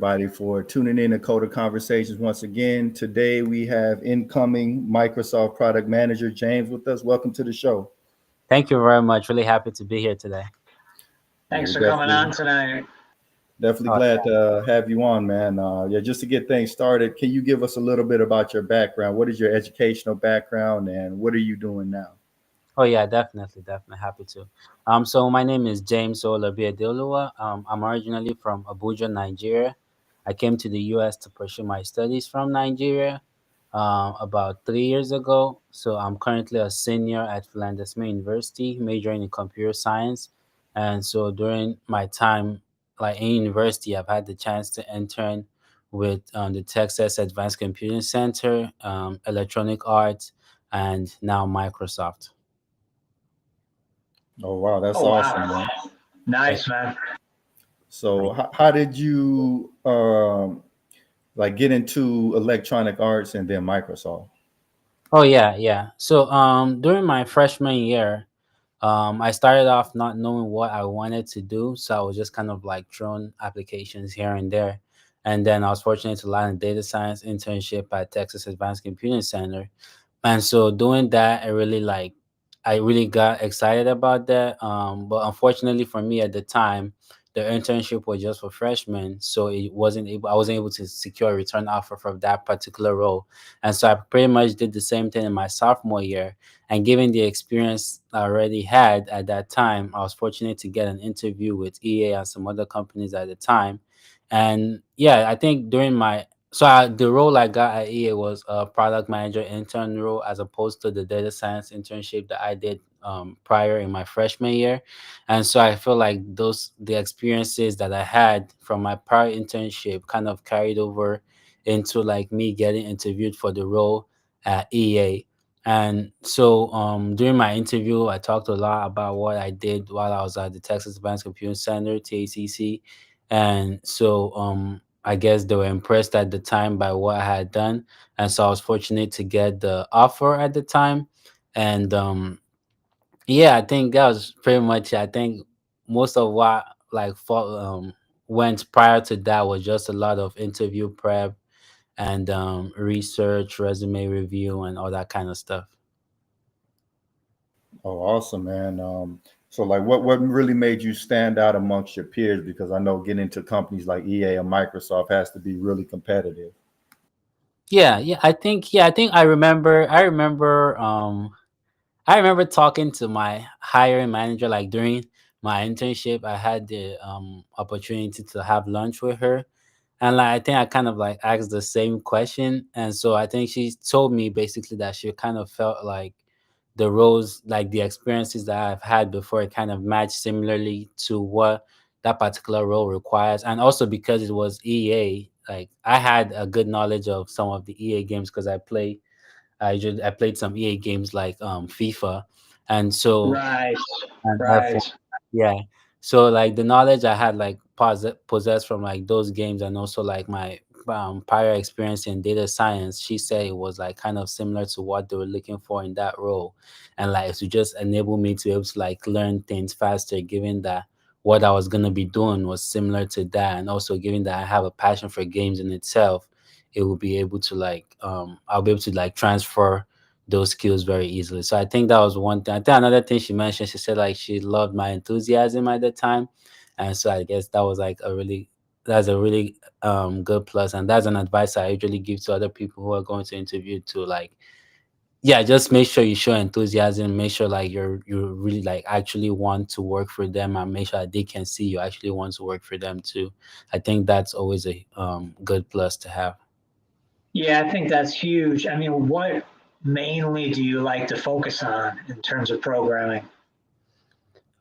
everybody for tuning in to Coder Conversations once again. Today we have incoming Microsoft Product Manager James with us. Welcome to the show. Thank you very much. Really happy to be here today. Yeah, Thanks we're for coming definitely on tonight. definitely Uh, glad to have you on, man. Yeah, just to get things started, can you give us a little bit about your background? What is your educational background, and what are you doing now? oh yeah, definitely happy to. So my name is James-Owolabi Adeoluwa. I'm originally from Abuja, Nigeria. I came to the U.S. to pursue my studies from Nigeria about 3 years ago. So I'm currently a senior at Philadelphia University, majoring in computer science. And so during my time, like in university, I've had the chance to intern with the Texas Advanced Computing Center, Electronic Arts, and now Microsoft. Oh wow, that's Oh, awesome, wow. man. Thank Nice, man. So how did you like get into electronic arts and then Microsoft? Oh yeah. So during my freshman year, I started off not knowing what I wanted to do, so I was just kind of like throwing applications here and there. And then I was fortunate to land a data science internship at Texas Advanced Computing Center. And so doing that, I really got excited about that. But unfortunately for me at the time, the internship was just for freshmen, so I wasn't able to secure a return offer for that particular role. And so I pretty much did the same thing in my sophomore year. And given the experience I already had at that time, I was fortunate to get an interview with EA and some other companies at the time. And yeah, I think the role I got at EA was a product manager intern role as opposed to the data science internship that I did prior in my freshman year. And so I feel like the experiences that I had from my prior internship kind of carried over into like me getting interviewed for the role at EA. And so during my interview, I talked a lot about what I did while I was at the Texas Advanced Computing Center, TACC. And so I guess they were impressed at the time by what I had done. And so I was fortunate to get the offer at the time. And yeah, I think that was pretty much it. I think most of what went prior to that was just a lot of interview prep and research, resume review, and all that kind of stuff. Oh, awesome, man. So like what really made you stand out amongst your peers? Because I know getting into companies like EA and Microsoft has to be really competitive. I think I remember talking to my hiring manager like during my internship. I had the opportunity to have lunch with her, and like I think I kind of like asked the same question, and so I think she told me basically that she kind of felt like the roles, like the experiences that I've had before, kind of match similarly to what that particular role requires. And also because it was EA, like I had a good knowledge of some of the EA games because I played some EA games like FIFA, and so Right, and F1. right. Yeah. So like the knowledge I had like possessed from like those games, and also like my prior experience in data science, she said it was like kind of similar to what they were looking for in that role, and like to just enable me to be able to like learn things faster, given that what I was gonna be doing was similar to that, and also given that I have a passion for games in itself, it will be able to like I'll be able to like transfer those skills very easily. So I think that was one thing. I think another thing she mentioned, she said like she loved my enthusiasm at the time. And so I guess that was like that's a really good plus. And that's an advice I usually give to other people who are going to interview to like, yeah, just make sure you show enthusiasm, make sure like you really like actually want to work for them, and make sure that they can see you actually want to work for them too. I think that's always a good plus to have. Yeah, I think that's huge. I mean, what mainly do you like to focus on in terms of programming?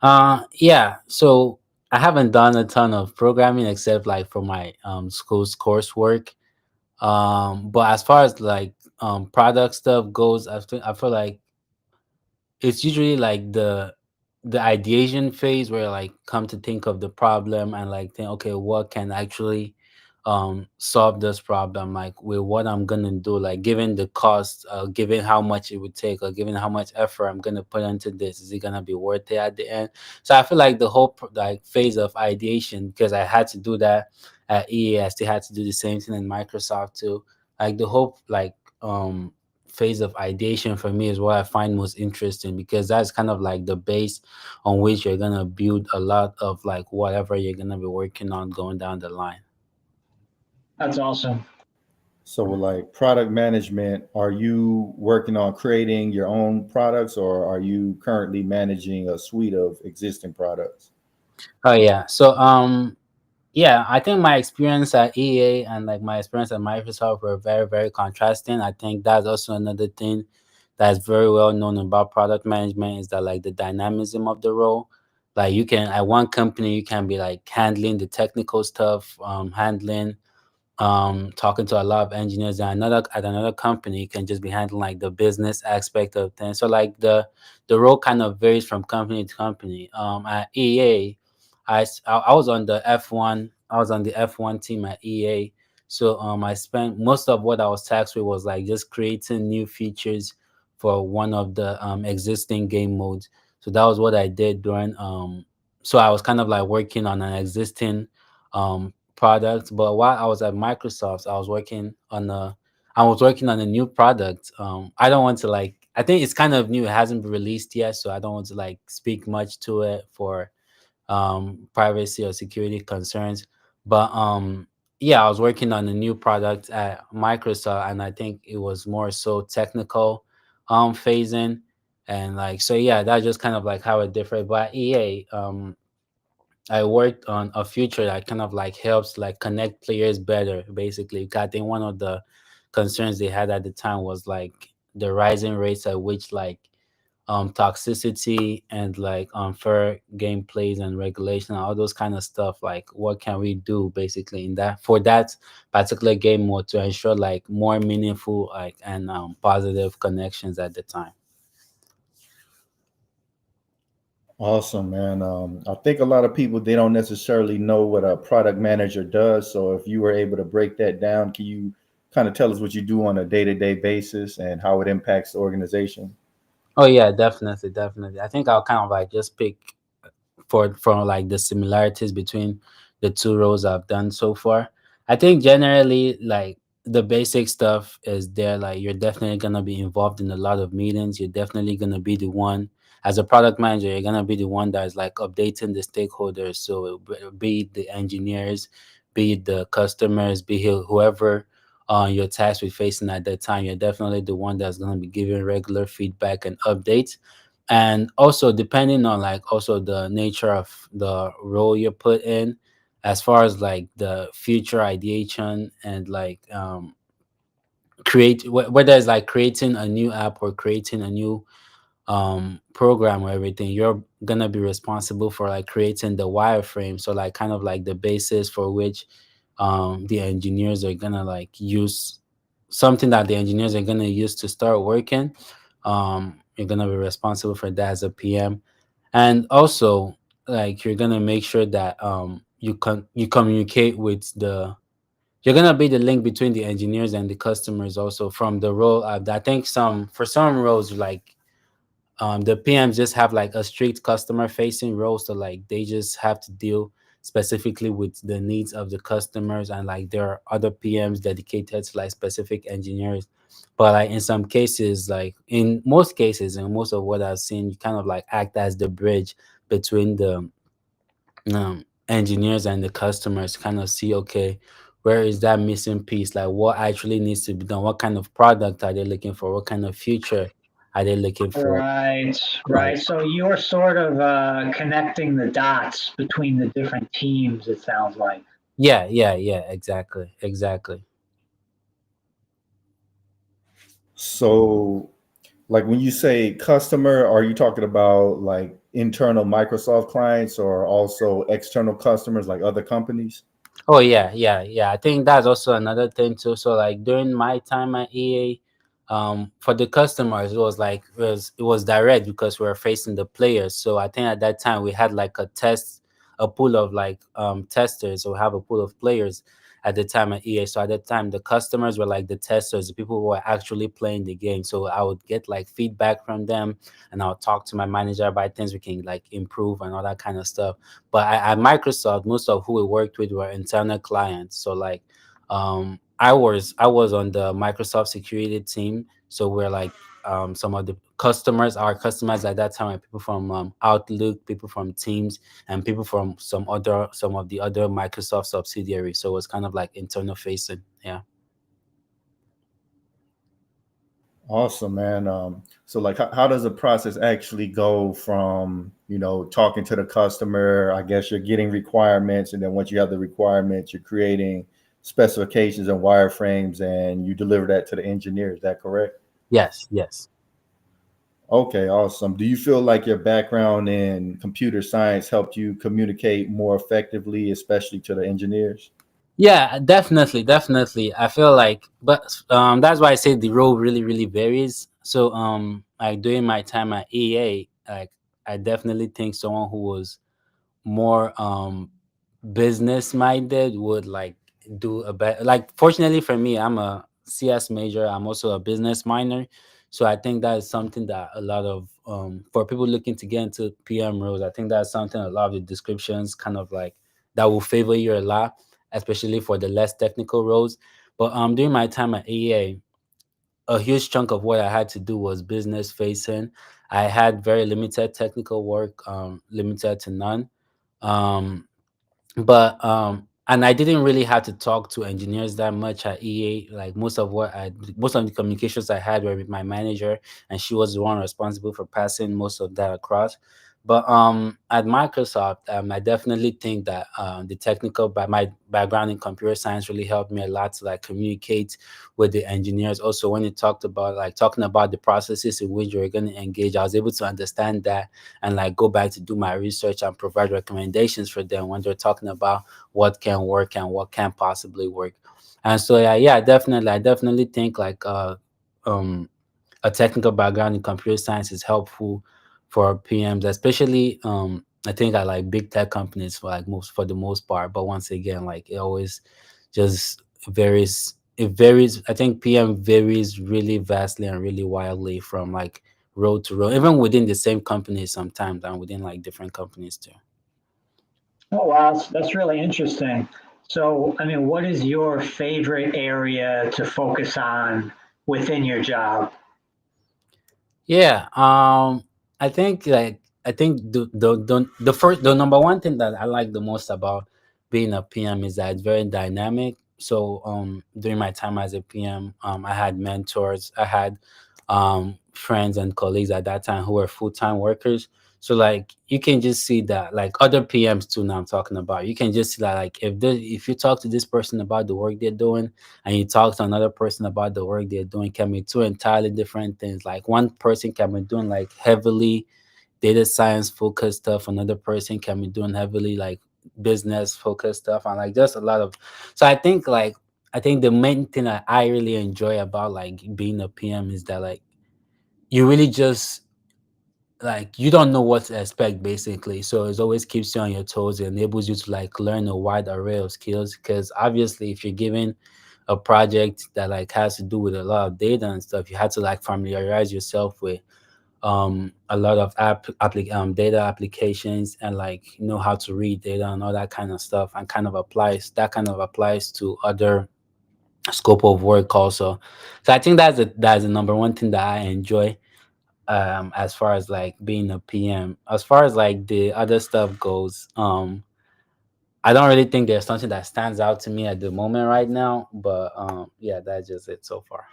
Yeah. So I haven't done a ton of programming except like for my school's coursework. But as far as like product stuff goes, I feel like it's usually like the ideation phase where like come to think of the problem and like think, okay, what can actually solve this problem, like with what I'm gonna do, like given the cost, given how much it would take, or given how much effort I'm gonna put into this, is it gonna be worth it at the end? So I feel like the whole like phase of ideation, because I had to do that, at EA, I still had to do the same thing in Microsoft too. Like the whole um phase of ideation for me is what I find most interesting, because that's kind of like the base on which you're gonna build a lot of like whatever you're gonna be working on going down the line. That's awesome. So, like product management, are you working on creating your own products, or are you currently managing a suite of existing products? Oh yeah. So yeah, I think my experience at EA and like my experience at Microsoft were very, very contrasting. I think that's also another thing that's very well known about product management, is that like the dynamism of the role. Like you can at one company you can be like handling the technical stuff, handling talking to a lot of engineers, and another at another company you can just be handling like the business aspect of things. So like the role kind of varies from company to company. At EA, I was on the F1. I was on the F1 team at EA. So I spent most of what I was tasked with was like just creating new features for one of the existing game modes. So that was what I did during so I was kind of like working on an existing product. But while I was at Microsoft, I was working on a new product. I don't want to like, I think it's kind of new. It hasn't been released yet, so I don't want to like speak much to it for privacy or security concerns. But yeah, I was working on a new product at Microsoft, and I think it was more so technical phasing. And like, so yeah, that's just kind of like how it differed. But at EA, I worked on a feature that kind of like helps like connect players better, basically. 'Cause I think one of the concerns they had at the time was like the rising rates at which like toxicity and like unfair gameplays and regulation, all those kind of stuff. Like, what can we do basically in that for that particular game mode to ensure like more meaningful like and positive connections at the time? Awesome, man. I think a lot of people they don't necessarily know what a product manager does. So, if you were able to break that down, can you kind of tell us what you do on a day-to-day basis and how it impacts the organization? Oh yeah, definitely, definitely. I think I'll kind of like just pick for from like the similarities between the two roles I've done so far. I think generally like the basic stuff is there. Like you're definitely gonna be involved in a lot of meetings. You're definitely gonna be the one as a product manager. You're gonna be the one that's like updating the stakeholders. So be it the engineers, be it the customers, be it whoever your task with facing at that time. You're definitely the one that's gonna be giving regular feedback and updates. And also depending on like also the nature of the role you're put in, as far as like the future ideation and like whether it's like creating a new app or creating a new program or everything, you're gonna be responsible for like creating the wireframe. So like kind of like the basis for which the engineers are gonna like use something that the engineers are gonna use to start working. You're gonna be responsible for that as a PM. And also like you're gonna make sure that you communicate with the you're gonna be the link between the engineers and the customers also from the role. I think some for some roles like the PMs just have like a strict customer facing role, so like they just have to deal specifically with the needs of the customers, and like there are other PMs dedicated to like specific engineers. But like in some cases, like in most cases and most of what I've seen, you kind of like act as the bridge between the engineers and the customers to kind of see, okay, where is that missing piece, like what actually needs to be done, what kind of product are they looking for, what kind of future are they looking for. Right, Like, right. So you're sort of connecting the dots between the different teams, it sounds like. yeah, yeah, yeah, exactly, exactly. So, like when you say customer, are you talking about like internal Microsoft clients or also external customers like other companies? Oh yeah, yeah, yeah. I think that's also another thing too. So like during my time at EA, for the customers, it was like it was direct because we were facing the players. So I think at that time we had like a pool of like testers, or have a pool of players, at the time at EA. So at the time, the customers were like the testers, the people who were actually playing the game. So I would get like feedback from them, and I'll talk to my manager about things we can like improve and all that kind of stuff. But at Microsoft, most of who we worked with were internal clients. So like, I was on the Microsoft security team. So we're like, some of the customers, our customers at that time, are people from Outlook, people from Teams, and people from some of the other Microsoft subsidiaries. So it was kind of like internal facing. Yeah. Awesome, man. So like, how does the process actually go from, talking to the customer? I guess you're getting requirements, and then once you have the requirements, you're creating specifications and wireframes, and you deliver that to the engineer. Is that correct? Yes. Yes. Okay, awesome. Do you feel like your background in computer science helped you communicate more effectively, especially to the engineers? Yeah, definitely, definitely. I feel like, but that's why I say the role really, really varies. So, like during my time at EA, like I definitely think someone who was more business minded would like do a better, like fortunately for me, I'm a CS major, I'm also a business minor. So I think that is something that a lot of for people looking to get into PM roles, I think that's something a lot of the descriptions kind of like that will favor you a lot, especially for the less technical roles. But during my time at EA, a huge chunk of what I had to do was business facing. I had very limited technical work, limited to none. Um, but and I didn't really have to talk to engineers that much at EA. Like most of the communications I had were with my manager, and she was the one responsible for passing most of that across. But at Microsoft, I definitely think that the technical, by my background in computer science, really helped me a lot to like communicate with the engineers. Also, when you talked about like talking about the processes in which you're going to engage, I was able to understand that and like go back to do my research and provide recommendations for them when they're talking about what can work and what can possibly work. And so yeah, I definitely think like um a technical background in computer science is helpful for PMs, especially I think I like big tech companies for the most part. But once again, like it always just varies. It varies. I think PM varies really vastly and really wildly from like role to role, even within the same company sometimes, and within like different companies too. Oh, wow, that's really interesting. So, I mean, what is your favorite area to focus on within your job? Yeah, I think the number one thing that I like the most about being a PM is that it's very dynamic. So during my time as a PM, I had mentors, I had friends and colleagues at that time who were full time workers. So like you can just see that like other PMs too. Now I'm talking about, you can just see that like if you talk to this person about the work they're doing, and you talk to another person about the work they're doing, can be two entirely different things. Like one person can be doing like heavily data science focused stuff, another person can be doing heavily like business focused stuff, and like just a lot of. So I think the main thing that I really enjoy about like being a PM is that like you really just like you don't know what to expect basically, so it always keeps you on your toes. It enables you to like learn a wide array of skills, because obviously if you're given a project that like has to do with a lot of data and stuff, you had to like familiarize yourself with a lot of data applications, and like know how to read data and all that kind of stuff, and kind of applies to other scope of work also. So I think that's the number one thing that I enjoy as far as like being a PM. As far as like the other stuff goes, I don't really think there's something that stands out to me at the moment right now, but yeah, that's just it so far.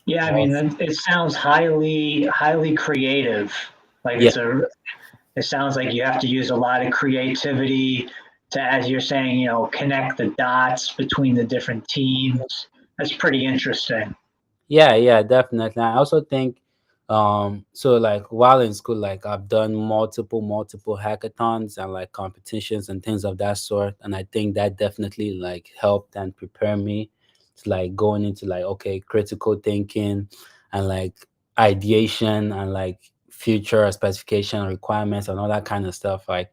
Yeah, I mean, Awesome. it sounds highly creative. Like Yeah. it sounds like you have to use a lot of creativity to, as you're saying, connect the dots between the different teams. That's pretty interesting. Yeah, yeah, definitely. I also think so like while in school, like I've done multiple hackathons and like competitions and things of that sort. And I think that definitely like helped and prepare me to like going into like okay, critical thinking and like ideation and like future specification requirements and all that kind of stuff. Like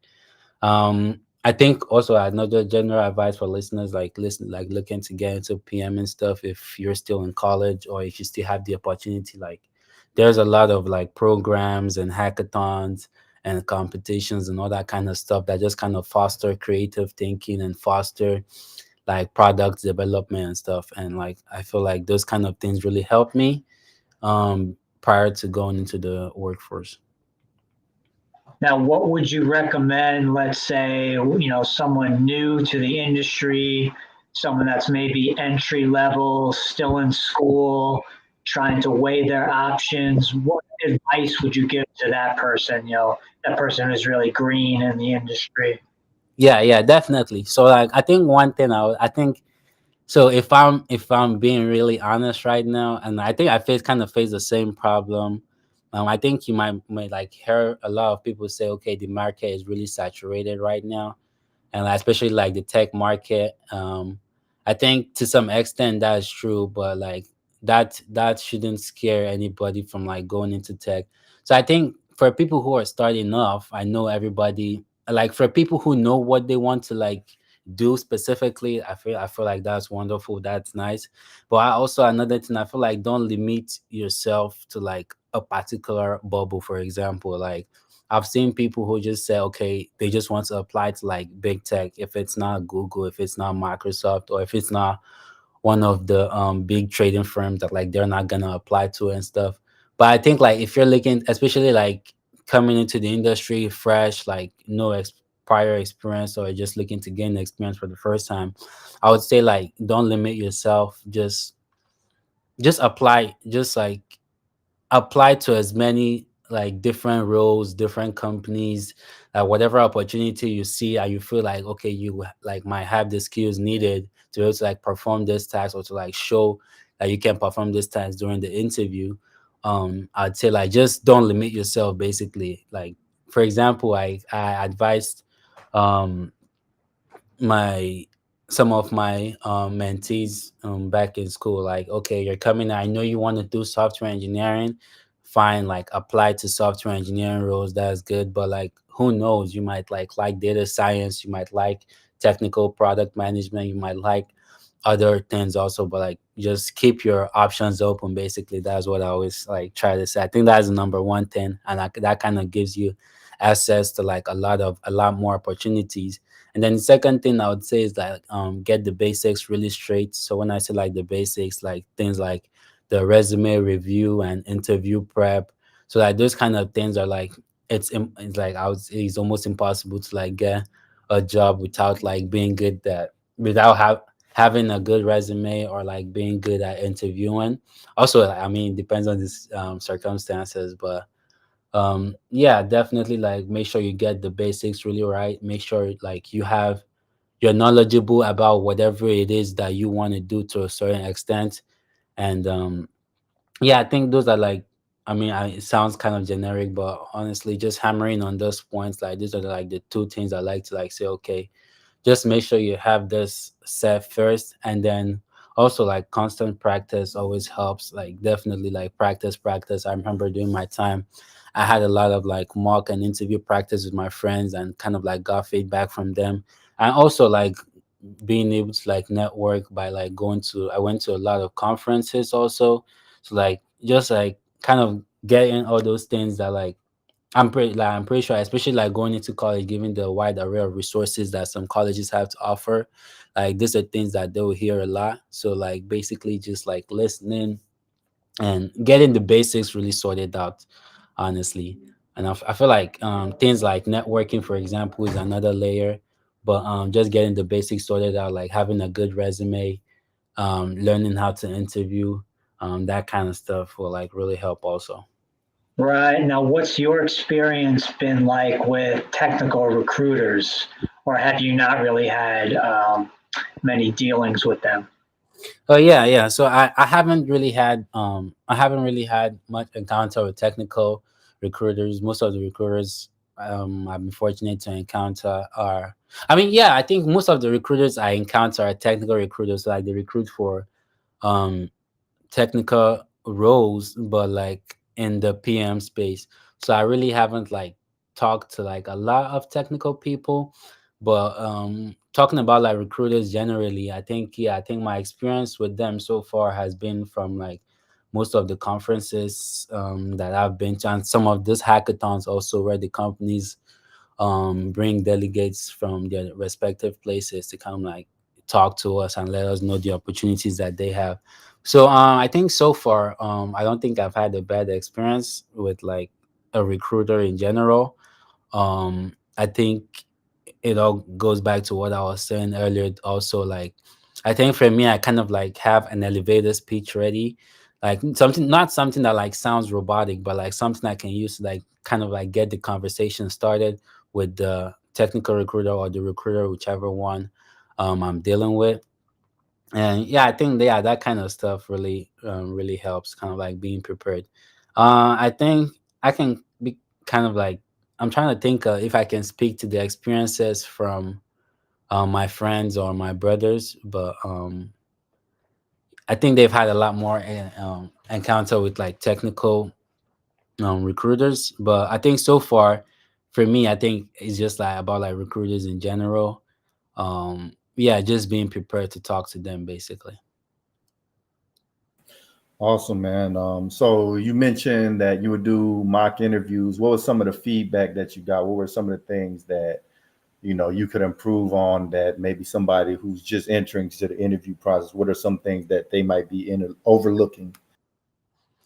I think also another general advice for listeners, like listen, like looking to get into PM and stuff. If you're still in college or if you still have the opportunity, like there's a lot of like programs and hackathons and competitions and all that kind of stuff that just kind of foster creative thinking and foster like product development and stuff. And like I feel like those kind of things really help me prior to going into the workforce. Now, what would you recommend, let's say, someone new to the industry, someone that's maybe entry level, still in school, trying to weigh their options? What advice would you give to that person, that person who's really green in the industry? Yeah, yeah, definitely. So like I think one thing I think so if I'm being really honest right now, and I think I face the same problem. I think you might like hear a lot of people say, okay, the market is really saturated right now, and like, especially like the tech market. I think to some extent that's true, but like that shouldn't scare anybody from like going into tech. So I think for people who are starting off, I know everybody like for people who know what they want to like do specifically, I feel like that's wonderful, that's nice. But I also another thing, I feel like don't limit yourself to like a particular bubble. For example, like I've seen people who just say, okay, they just want to apply to like big tech. If it's not Google, if it's not Microsoft, or if it's not one of the big trading firms, that like they're not gonna apply to and stuff. But I think like if you're looking, especially like coming into the industry fresh, like no prior experience, or just looking to gain experience for the first time, I would say like don't limit yourself. Just apply. Just like apply to as many like different roles, different companies, whatever opportunity you see and you feel like okay, you like might have the skills needed to be able to like perform this task, or to like show that you can perform this task during the interview. I'd say like just don't limit yourself basically. Like for example, I advised um my some of my mentees back in school, like okay, you're coming, I know you want to do software engineering, fine, like apply to software engineering roles, that's good, but like who knows, you might like data science, you might like technical product management, you might like other things also, but like just keep your options open basically. That's what I always like try to say. I think that's the number one thing, and that kind of gives you access to like a lot more opportunities. And then the second thing I would say is like get the basics really straight. So when I say like the basics, like things like the resume review and interview prep. So like those kind of things are like it's like I would say it's almost impossible to like get a job without like being good at without having a good resume or like being good at interviewing. Also, like, I mean, depends on this circumstances, but yeah, definitely like make sure you get the basics really right. Make sure like you're knowledgeable about whatever it is that you want to do to a certain extent. And yeah, I think those are like, I mean, it sounds kind of generic, but honestly, just hammering on those points, like these are like the two things I like to like say, okay, just make sure you have this set first, and then also like constant practice always helps. Like definitely like practice. I remember during my time I had a lot of like mock and interview practice with my friends, and kind of like got feedback from them. And also like being able to like network by like I went to a lot of conferences also. So like just like kind of getting all those things that like I'm pretty sure, especially like going into college, given the wide array of resources that some colleges have to offer, like these are things that they'll hear a lot. So like basically just like listening and getting the basics really sorted out, honestly. And I feel like things like networking, for example, is another layer. But just getting the basics sorted out, like having a good resume, learning how to interview, that kind of stuff will like really help also. Right. Now, what's your experience been like with technical recruiters, or have you not really had many dealings with them? Oh yeah, yeah. So I haven't really had much encounter with technical recruiters. Most of the recruiters I've been fortunate to encounter are, I mean, yeah, I think most of the recruiters I encounter are technical recruiters, like they recruit for um technical roles, but like in the PM space. So I really haven't like talked to like a lot of technical people, But talking about like recruiters generally, I think, yeah, I think my experience with them so far has been from like most of the conferences that I've been to, and some of these hackathons also, where the companies bring delegates from their respective places to come like talk to us and let us know the opportunities that they have. So I think so far, I don't think I've had a bad experience with like a recruiter in general. I think it all goes back to what I was saying earlier. Also, like I think for me, I kind of like have an elevator speech ready, like something, not something that like sounds robotic, but like something I can use to like kind of like get the conversation started with the technical recruiter or the recruiter, whichever one I'm dealing with. And yeah, I think yeah, that kind of stuff really really helps, kind of like being prepared. I think I can be kind of like, I'm trying to think if I can speak to the experiences from my friends or my brothers, but I think they've had a lot more encounter with like technical recruiters. But I think so far, for me, I think it's just like about like recruiters in general. Yeah, just being prepared to talk to them basically. Awesome, man. So you mentioned that you would do mock interviews. What was some of the feedback that you got? What were some of the things that you could improve on, that maybe somebody who's just entering to the interview process, what are some things that they might be overlooking?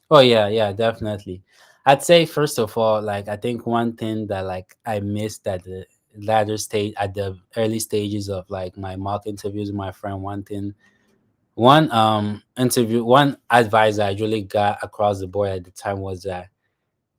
Oh yeah, yeah, definitely. I'd say first of all, like I think one thing that like I missed at the latter stage, at the early stages of like my mock interviews with my friend, one interview, one advice I really got across the board at the time was that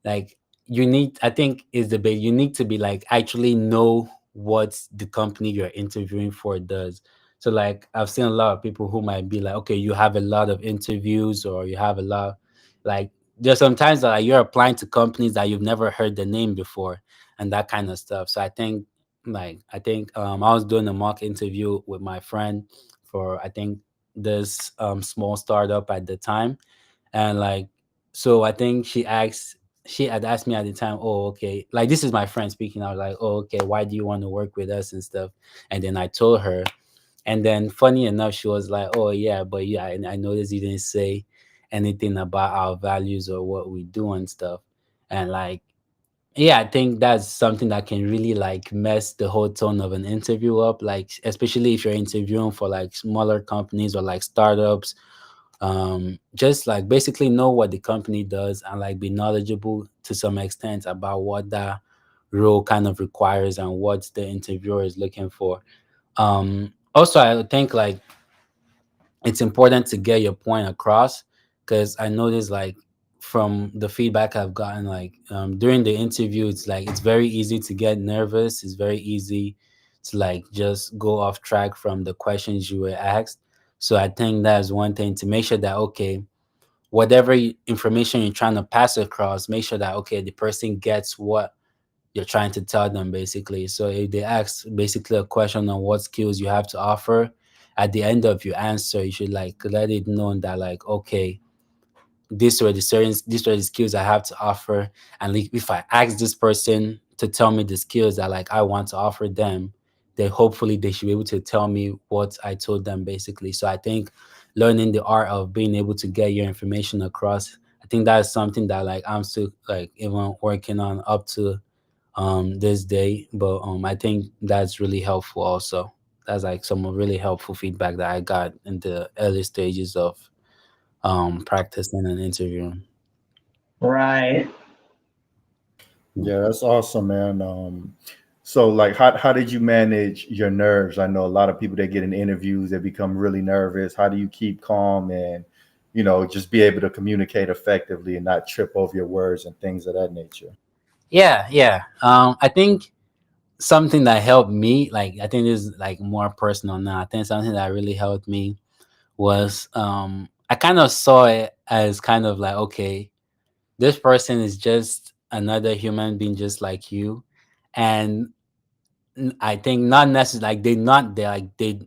like you need, I think is the big, you need to be like actually know what the company you're interviewing for does. So like I've seen a lot of people who might be like, okay, you have a lot of interviews, or you have a lot, like there's sometimes that like, you're applying to companies that you've never heard the name before, and that kind of stuff. So I think like I think I was doing a mock interview with my friend for, I think, this small startup at the time. And like, so I think she had asked me at the time, oh okay, like this is my friend speaking. I was like, oh okay, why do you want to work with us and stuff? And then I told her, and then funny enough, she was like, oh yeah, but yeah, and I noticed you didn't say anything about our values or what we do and stuff. And like, yeah, I think that's something that can really like mess the whole tone of an interview up, like especially if you're interviewing for like smaller companies or like startups. Just like basically know what the company does and like be knowledgeable to some extent about what that role kind of requires and what the interviewer is looking for. Also, I think like it's important to get your point across, because I noticed like from the feedback I've gotten, like during the interview, it's like it's very easy to get nervous. It's very easy to like just go off track from the questions you were asked. So I think that's one thing, to make sure that okay, whatever information you're trying to pass across, make sure that okay, the person gets what you're trying to tell them basically. So if they ask basically a question on what skills you have to offer, at the end of your answer, you should like let it known that like okay, these were the skills I have to offer. And like, if I ask this person to tell me the skills that like I want to offer them, then hopefully they should be able to tell me what I told them basically. So I think learning the art of being able to get your information across, I think that's something that like I'm still like even working on up to this day. But I think that's really helpful also. That's like some really helpful feedback that I got in the early stages of practicing and interviewing. Right. Yeah, that's awesome, man. So like how did you manage your nerves? I know a lot of people that get in interviews, they become really nervous. How do you keep calm and just be able to communicate effectively and not trip over your words and things of that nature? Yeah, yeah. I think something that helped me, like I think this is like more personal now. I think something that really helped me was I kind of saw it as kind of like okay, this person is just another human being just like you. And I think not necessarily like they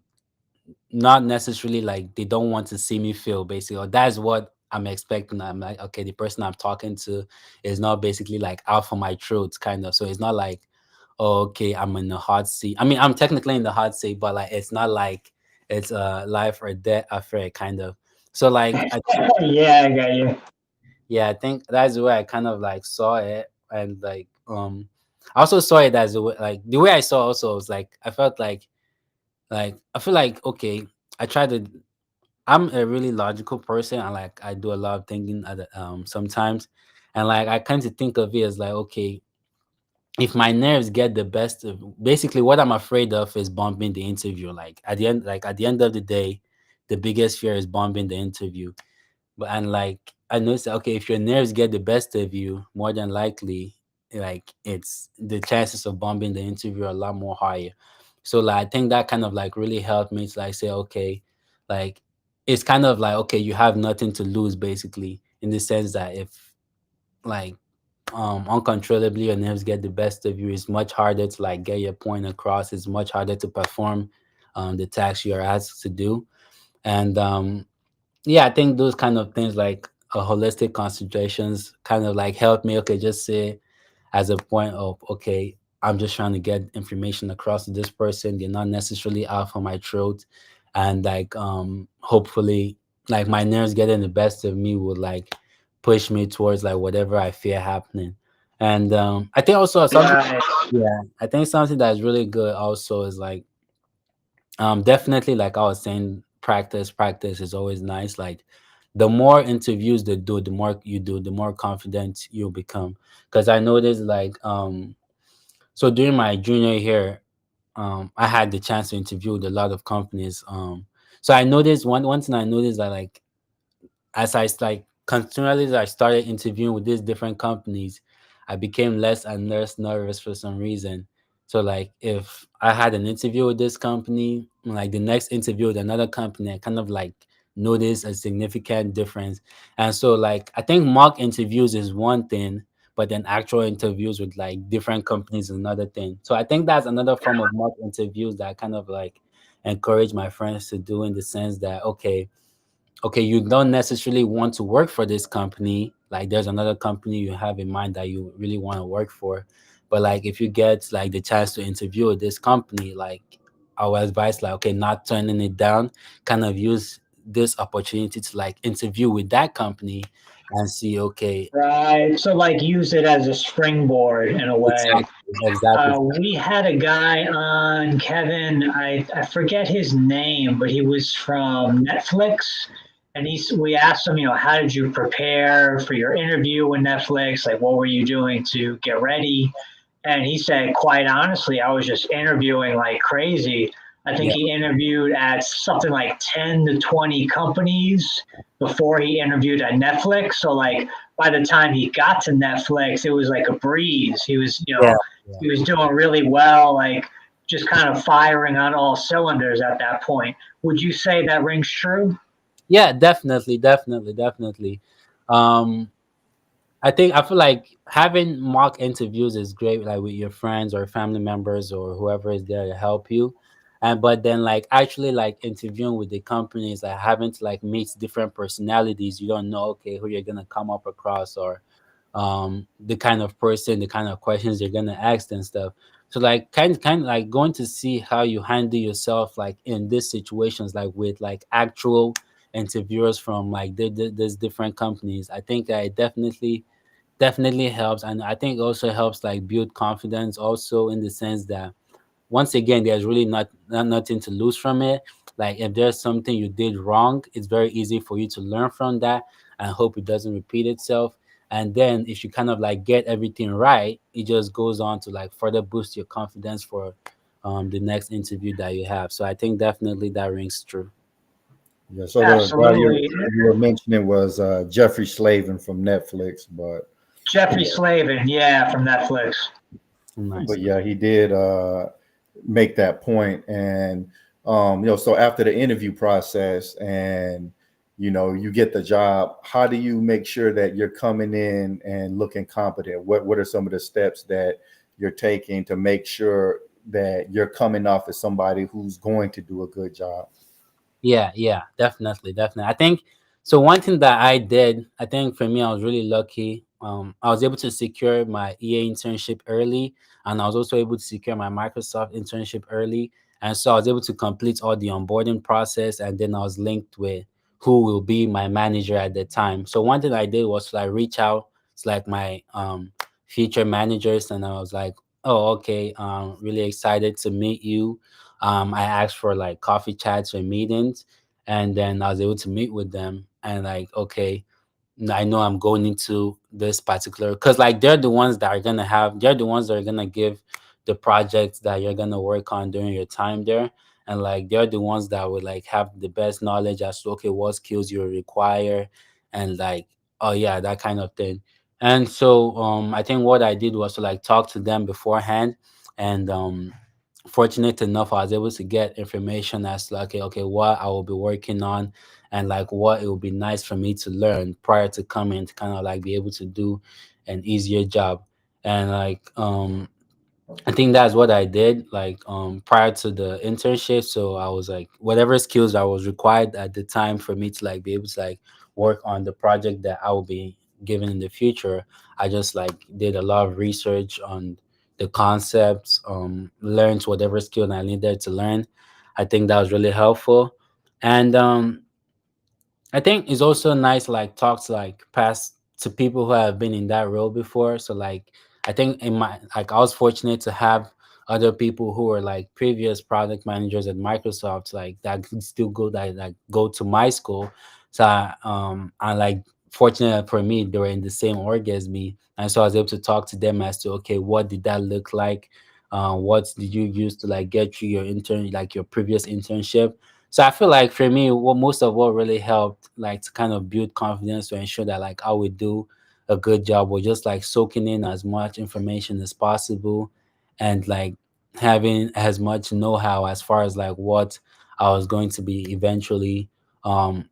not necessarily like they don't want to see me fail basically, or that's what I'm expecting. I'm like okay, the person I'm talking to is not basically like out for my throat kind of, so it's not like oh, okay, I'm in the hot seat. I mean, I'm technically in the hot seat, but like it's not like it's a life or death affair kind of. So like I think, Yeah, I got you. yeah, I think that's the way I kind of like saw it. And like I also saw it as a way, like the way I saw also was like I felt like I feel like okay, I try to I'm a really logical person. I like I do a lot of thinking at sometimes, and like I kind of think of it as like okay, if my nerves get the best of basically what I'm afraid of is bumping the interview. Like at the end of the day, the biggest fear is bumping the interview. But and like I noticed that okay, if your nerves get the best of you, more than likely, like it's the chances of bumping the interview are a lot more higher. So like I think that kind of like really helped me to like say, okay, like it's kind of like okay, you have nothing to lose basically, in the sense that if like uncontrollably your nerves get the best of you, it's much harder to like get your point across, it's much harder to perform the task you're asked to do. And yeah, I think those kind of things like holistic concentrations kind of like help me okay just say as a point of okay, I'm just trying to get information across to this person, they're not necessarily out for my throat. And like hopefully like my nerves getting the best of me would like push me towards like whatever I fear happening. And I think also something, Right. yeah, I think something that's really good also is like definitely, like I was saying, practice is always nice. Like the more interviews they do, the more you do, the more confident you'll become. Because I noticed, like, so during my junior year, I had the chance to interview with a lot of companies. So I noticed one thing I noticed that like as like continually as I started interviewing with these different companies, I became less and less nervous for some reason. So like if I had an interview with this company, like the next interview with another company, I kind of like noticed a significant difference. And so like I think mock interviews is one thing, but then actual interviews with like different companies is another thing. So I think that's another form of mock interviews that I kind of like encourage my friends to do, in the sense that okay, you don't necessarily want to work for this company. Like there's another company you have in mind that you really want to work for. But like if you get like the chance to interview with this company, like our advice, like okay, not turning it down, kind of use this opportunity to like interview with that company and see, okay, Right. So, like, use it as a springboard in a way. exactly, exactly. We had a guy on, Kevin. I forget his name, but he was from Netflix, and we asked him, how did you prepare for your interview with Netflix? Like, what were you doing to get ready? And he said, quite honestly, I was just interviewing like crazy. I think Yeah, he interviewed at something like 10 to 20 companies before he interviewed at Netflix. So like by the time he got to Netflix, it was like a breeze. He was, yeah, yeah. he was doing really well, like just kind of firing on all cylinders at that point. Would you say that rings true? Yeah, definitely, definitely, definitely. Um, I feel like having mock interviews is great, like with your friends or family members or whoever is there to help you. And but then like actually like interviewing with the companies, like having to like meet different personalities, you don't know okay who you're gonna come up across, or the kind of person, the kind of questions you're gonna ask and stuff. So like kind of like going to see how you handle yourself like in these situations, like with like actual interviewers from like these different companies. I think that it definitely helps, and I think it also helps like build confidence also, in the sense that once again there's really nothing to lose from it. Like if there's something you did wrong, it's very easy for you to learn from that and hope it doesn't repeat itself. And then if you kind of like get everything right, it just goes on to like further boost your confidence for the next interview that you have. So I think definitely that rings true. Yeah. So the guy Absolutely. you were mentioning was Jeffrey Slavin from Netflix, Jeffrey yeah, Slavin, yeah, from Netflix. Nice. but yeah, he did make that point, and so after the interview process, and you get the job, how do you make sure that you're coming in and looking competent? What are some of the steps that you're taking to make sure that you're coming off as somebody who's going to do a good job? Yeah, yeah, definitely, definitely. I think so. One thing that I did, I think for me, I was really lucky. I was able to secure my EA internship early, and I was also able to secure my Microsoft internship early. And so I was able to complete all the onboarding process, and then I was linked with who will be my manager at the time. So one thing I did was to like reach out to like my future managers, and I was like, oh, okay, really excited to meet you. I asked for like coffee chats or meetings, and then I was able to meet with them, and like, okay, I know I'm going into this particular, because like they're the ones that are gonna give the projects that you're gonna work on during your time there, and like they're the ones that would like have the best knowledge as to okay what skills you require, and like oh yeah, that kind of thing. And so I think what I did was to like talk to them beforehand, and fortunate enough I was able to get information as to like okay what I will be working on, and like what it would be nice for me to learn prior to coming to kind of like be able to do an easier job. And like I think that's what I did like prior to the internship. So I was like whatever skills I was required at the time for me to like be able to like work on the project that I will be given in the future. I just like did a lot of research on the concepts, learned whatever skill I needed to learn. I think that was really helpful. And I think it's also nice like talk to like past to people who have been in that role before. So like I think in my like I was fortunate to have other people who were like previous product managers at Microsoft like that could still go that like go to my school. So I like fortunate for me they were in the same org as me. And so I was able to talk to them as to okay, what did that look like? What did you use to like get through your intern like your previous internship? So I feel like for me, what most of what really helped, like to kind of build confidence to ensure that like I would do a good job, was just like soaking in as much information as possible, and like having as much know-how as far as like what I was going to be eventually um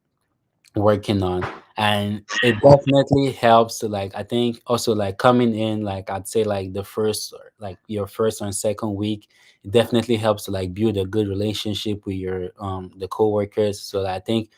working on. And it definitely helps to like I think also like coming in like I'd say like the first like your first and second week, it definitely helps to like build a good relationship with your the coworkers. So that I think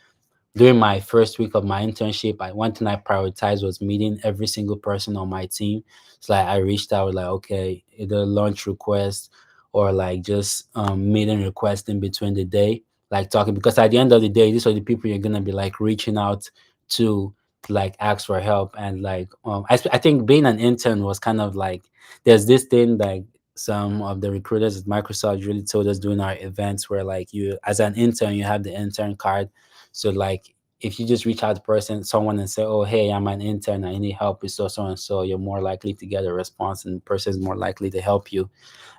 during my first week of my internship, one thing I prioritized was meeting every single person on my team. So like I reached out like, okay, either lunch request or like just meeting request in between the day, like talking because at the end of the day, these are the people you're gonna be like reaching out to like ask for help. And like I think being an intern was kind of like there's this thing like some of the recruiters at Microsoft really told us during our events where like you as an intern you have the intern card, so like if you just reach out to someone and say, "Oh, hey, I'm an intern. I need help with so and so," you're more likely to get a response, and the person is more likely to help you.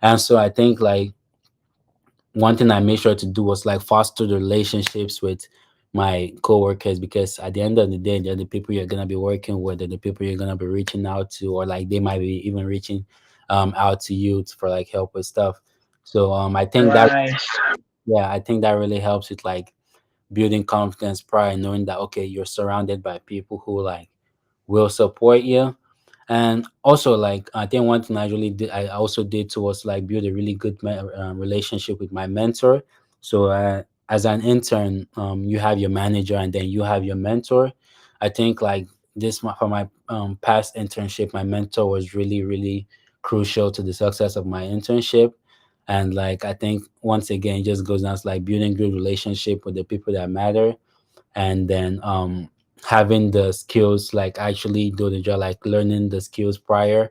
And so I think like one thing I made sure to do was like foster the relationships with my coworkers, because at the end of the day, they're the people you're gonna be working with, they're the people you're gonna be reaching out to, or like they might be even reaching out to you for like help with stuff. So I think that Right. yeah, I think that really helps with like building confidence prior, knowing that okay, you're surrounded by people who like will support you. And also like I think one thing I also did too was like build a really good relationship with my mentor. So as an intern, you have your manager and then you have your mentor. I think like for my past internship, my mentor was really crucial to the success of my internship. And like I think once again it just goes down to like building good relationship with the people that matter, and then having the skills like actually do the job, like learning the skills prior.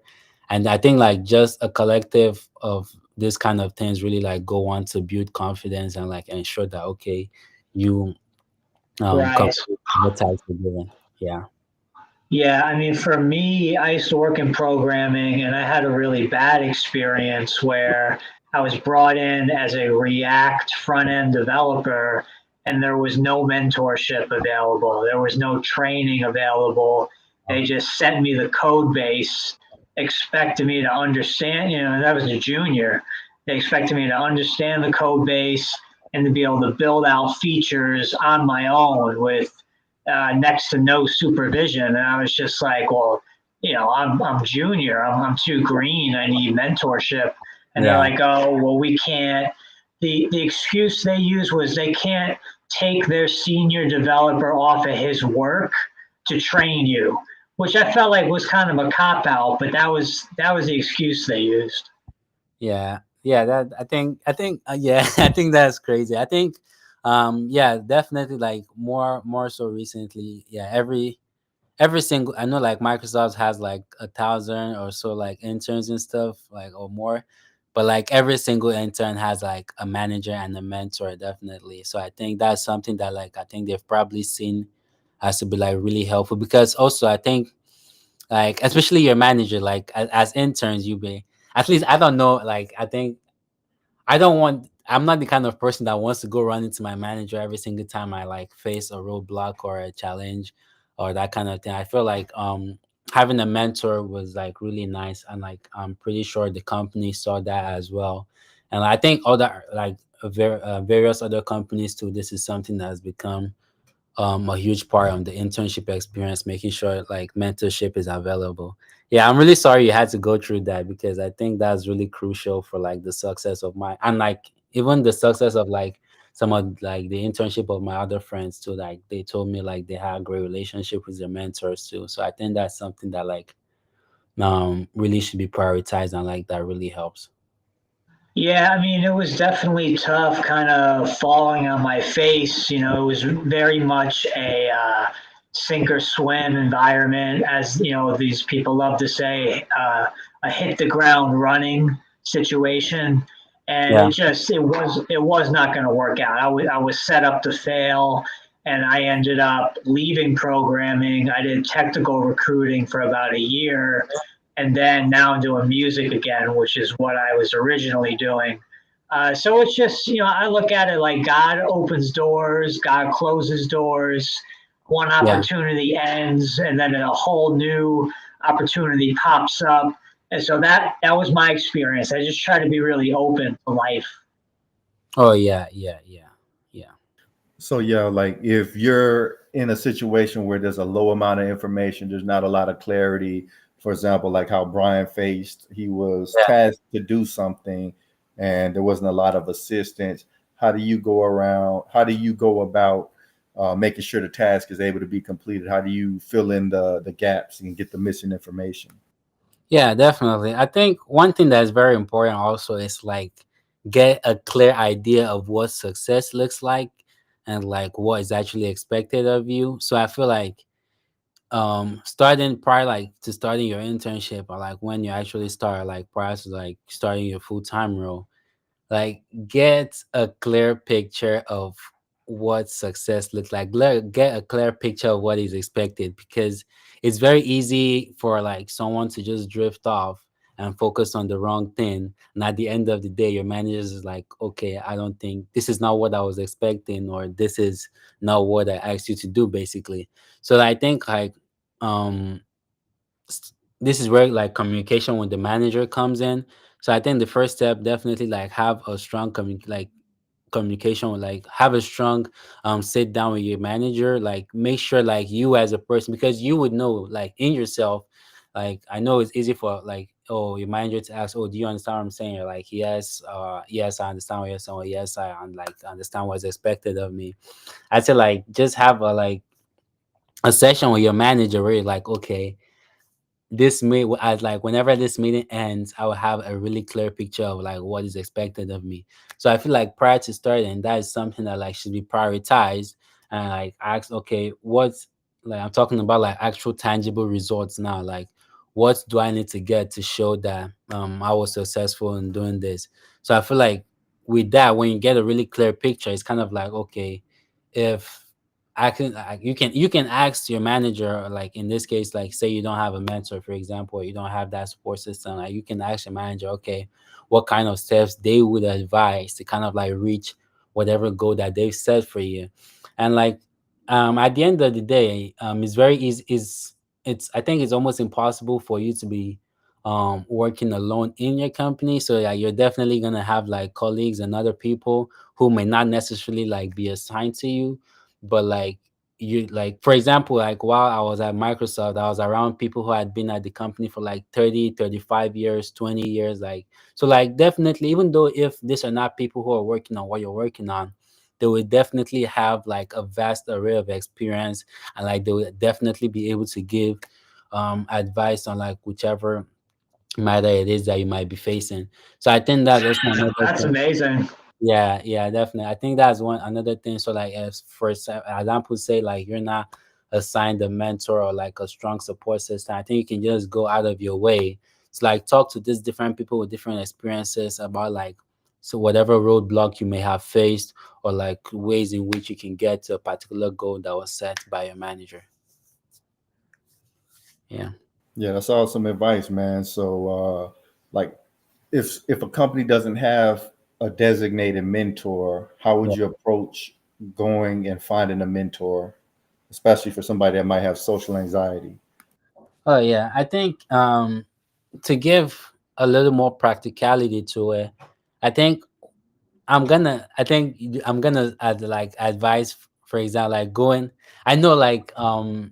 And I think like just a collective of this kind of things really like go on to build confidence and like ensure that okay, you Right. complete the task you're given. Yeah. Yeah, I mean, for me, I used to work in programming and I had a really bad experience where I was brought in as a React front end developer and there was no mentorship available. There was no training available. They just sent me the code base, expected me to understand, that was a junior. They expected me to understand the code base and to be able to build out features on my own with next to no supervision. And I was just like, well, I'm junior. I'm too green. I need mentorship. And they're Yeah. like, oh, well, we can't. The excuse they use was they can't take their senior developer off of his work to train you. which I felt like was kind of a cop out, but that was the excuse they used. Yeah, yeah. That I think yeah, I think that's crazy. I think yeah, definitely like more so recently. Yeah, every single I know like Microsoft has like 1,000 or so like interns and stuff like or more, but like every single intern has like a manager and a mentor definitely. So I think that's something that like I think they've probably seen as to be like really helpful because also I think like especially your manager like as interns you be at least I don't know like I think I don't want. I'm not the kind of person that wants to go run into my manager every single time I like face a roadblock or a challenge or that kind of thing. I feel like having a mentor was like really nice, and like I'm pretty sure the company saw that as well. And I think other like various other companies too. This is something that has become a huge part of the internship experience, making sure like mentorship is available. Yeah, I'm really sorry you had to go through that because I think that's really crucial for like the success of my and like even the success of like some of like the internship of my other friends too. Like they told me like they had a great relationship with their mentors too. So I think that's something that like really should be prioritized and like that really helps. Yeah, I mean, it was definitely tough, kind of falling on my face. It was very much a sink or swim environment, as these people love to say, a hit the ground running situation. And Yeah. it was not going to work out. I was set up to fail, and I ended up leaving programming. I did technical recruiting for about a year, and then now I'm doing music again, which is what I was originally doing. So it's just, I look at it like God opens doors, God closes doors. One Yeah. opportunity ends, and then a whole new opportunity pops up. And so that was my experience. I just try to be really open to life. Oh yeah. Yeah. Yeah. Yeah. So yeah, like if you're in a situation where there's a low amount of information, there's not a lot of clarity. For example, like how Brian faced, he was Yeah. tasked to do something, and there wasn't a lot of assistance. How do you go around? How do you go about making sure the task is able to be completed? How do you fill in the gaps and get the missing information? Yeah, definitely. I think one thing that is very important also is like get a clear idea of what success looks like and like what is actually expected of you. So I feel like starting prior like to starting your internship or like when you actually start like prior to like starting your full-time role, like get a clear picture of what success looks like. Get a clear picture of what is expected because it's very easy for like someone to just drift off and focus on the wrong thing, and at the end of the day your manager is like, okay, I don't think this is not what I was expecting, or this is not what I asked you to do basically. So I think like um this is where like communication with the manager comes in. So I think the first step definitely like have a strong communication with like have a strong sit down with your manager, like make sure like you as a person, because you would know like in yourself, like I know it's easy for like, oh, your manager to ask, oh, do you understand what I'm saying? You're like, yes, yes, I understand what you're saying, or yes, like understand what's expected of me. I'd say like just have a like a session with your manager where you're like, okay, this may as like whenever this meeting ends, I will have a really clear picture of like what is expected of me. So I feel like prior to starting, that is something that like should be prioritized and like ask, okay, what's like I'm talking about like actual tangible results now. Like what do I need to get to show that I was successful in doing this? So I feel like with that, when you get a really clear picture, it's kind of like, okay, if you can ask your manager, like in this case, like say you don't have a mentor, for example, or you don't have that support system, like you can ask your manager, okay, what kind of steps they would advise to kind of like reach whatever goal that they've set for you. And like at the end of the day, it's very easy is it's I think it's almost impossible for you to be working alone in your company. So yeah, you're definitely gonna have like colleagues and other people who may not necessarily like be assigned to you, but like you like for example, like while I was at Microsoft, I was around people who had been at the company for like 30, 35 years, 20 years, like so like definitely, even though if these are not people who are working on what you're working on, they will definitely have like a vast array of experience, and like they will definitely be able to give advice on like whichever matter it is that you might be facing. So I think that's also another That's thing. amazing. Yeah, yeah, definitely. I think that's one another thing. So like, as for example, say like you're not assigned a mentor or like a strong support system, I think you can just go out of your way to like talk to these different people with different experiences about like so whatever roadblock you may have faced or like ways in which you can get to a particular goal that was set by your manager. Yeah. Yeah, that's awesome advice, man. So, like, if a company doesn't have a designated mentor, how would Yeah. you approach going and finding a mentor, especially for somebody that might have social anxiety? Oh yeah. I think to give a little more practicality to it, I think I'm gonna add like advise, for example, like going. I know like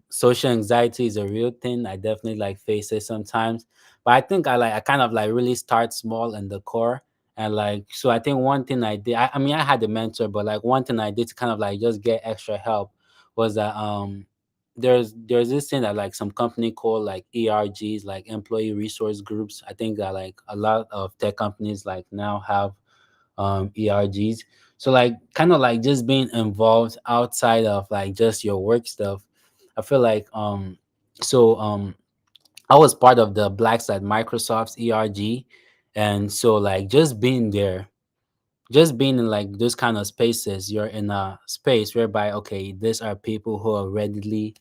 social anxiety is a real thing. I definitely like face it sometimes, but I think I kind of like really start small in the core. And like so I think one thing I did, I mean I had a mentor, but like one thing I did to kind of like just get extra help was that there's this thing that like some company called like ERGs, like employee resource groups. I think that like a lot of tech companies like now have ERGs. So like kind of like just being involved outside of like just your work stuff. I feel like so I was part of the Blacks at Microsoft's ERG. And so like just being there, just being in like those kind of spaces, you're in a space whereby okay, these are people who are readily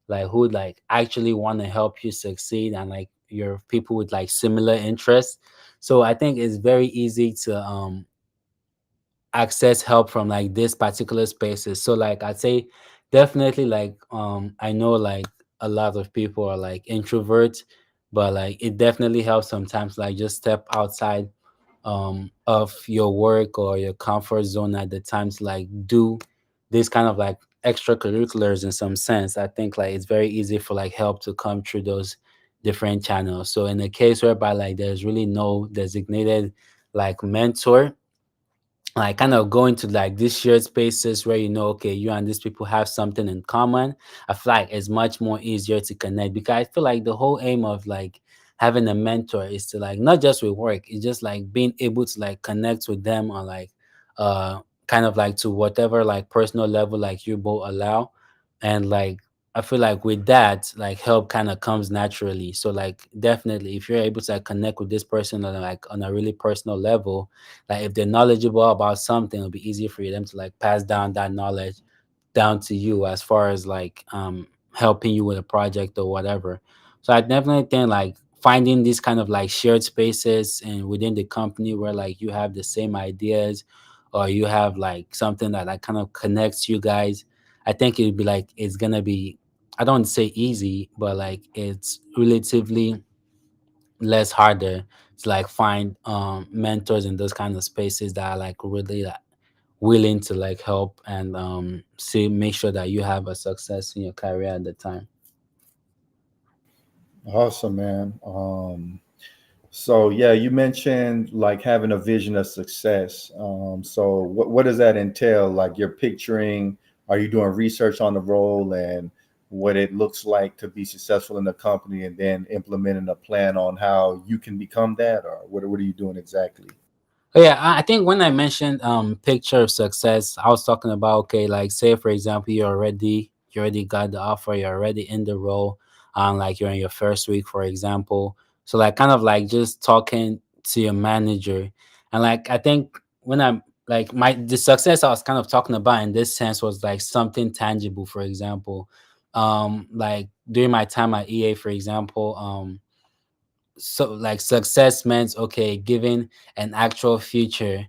like who like actually want to help you succeed and like your people with like similar interests. So I think it's very easy to access help from like this particular spaces. So like I'd say definitely like I know like a lot of people are like introverts, but like it definitely helps sometimes like just step outside of your work or your comfort zone at the times like do this kind of like extracurriculars in some sense. I think like it's very easy for like help to come through those different channels. So in a case whereby like there's really no designated like mentor, like kind of going to like these shared spaces where you know okay you and these people have something in common. I feel like it's much more easier to connect because I feel like the whole aim of like having a mentor is to like not just with work, it's just like being able to like connect with them on like uh kind of like to whatever like personal level like you both allow. And like I feel like with that like help kind of comes naturally. So like definitely if you're able to like, connect with this person on like on a really personal level, like if they're knowledgeable about something, it'll be easier for them to like pass down that knowledge down to you as far as like helping you with a project or whatever. So I definitely think like finding these kind of like shared spaces and within the company where like you have the same ideas or you have like something that like kind of connects you guys. I think it'd be like it's gonna be, I don't say easy, but like it's relatively less harder to like find mentors in those kind of spaces that are like really like willing to like help and see make sure that you have a success in your career at the time. Awesome, man. So yeah, you mentioned like having a vision of success. So what does that entail? Like you're picturing, are you doing research on the role and what it looks like to be successful in the company, and then implementing a plan on how you can become that, or what are you doing exactly? Oh, yeah, I think when I mentioned picture of success, I was talking about okay, like say for example, you already got the offer, you're already in the role, like you're in your first week, for example. So like kind of like just talking to your manager, and like I think when I'm like my the success I was kind of talking about in this sense was like something tangible. For example, like during my time at EA, for example, so like success meant okay giving an actual feature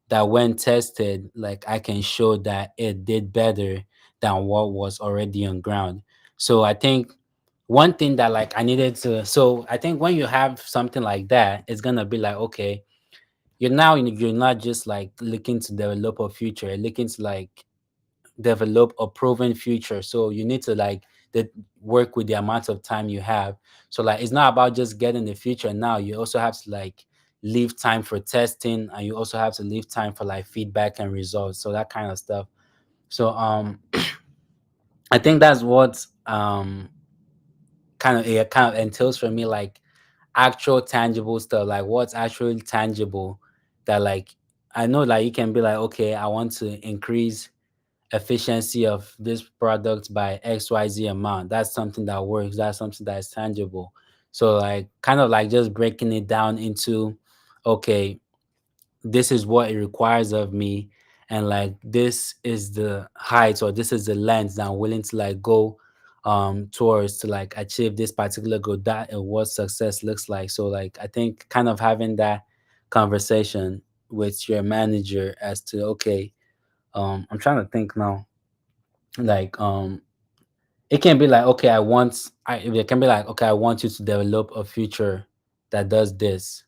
that when tested like I can show that it did better than what was already on ground. So I think one thing that like I needed to, so I think when you have something like that it's gonna be like okay, you're not just like looking to develop a future, you're looking to like develop a proven future. So you need to like work with the amount of time you have. So like it's not about just getting the future now. You also have to like leave time for testing, and you also have to leave time for like feedback and results. So that kind of stuff. So I think that's what kind of entails for me like actual tangible stuff, like what's actually tangible that like I know like you can be like, okay, I want to increase efficiency of this product by XYZ amount. That's something that works. That's something that is tangible. So like kind of like just breaking it down into, okay, this is what it requires of me, and like this is the height or this is the length that I'm willing to like go towards to like achieve this particular goal. That is what success looks like. So like I think kind of having that conversation with your manager as to, okay, I'm trying to think now, like it can be like, okay, it can be like, okay, I want you to develop a feature that does this.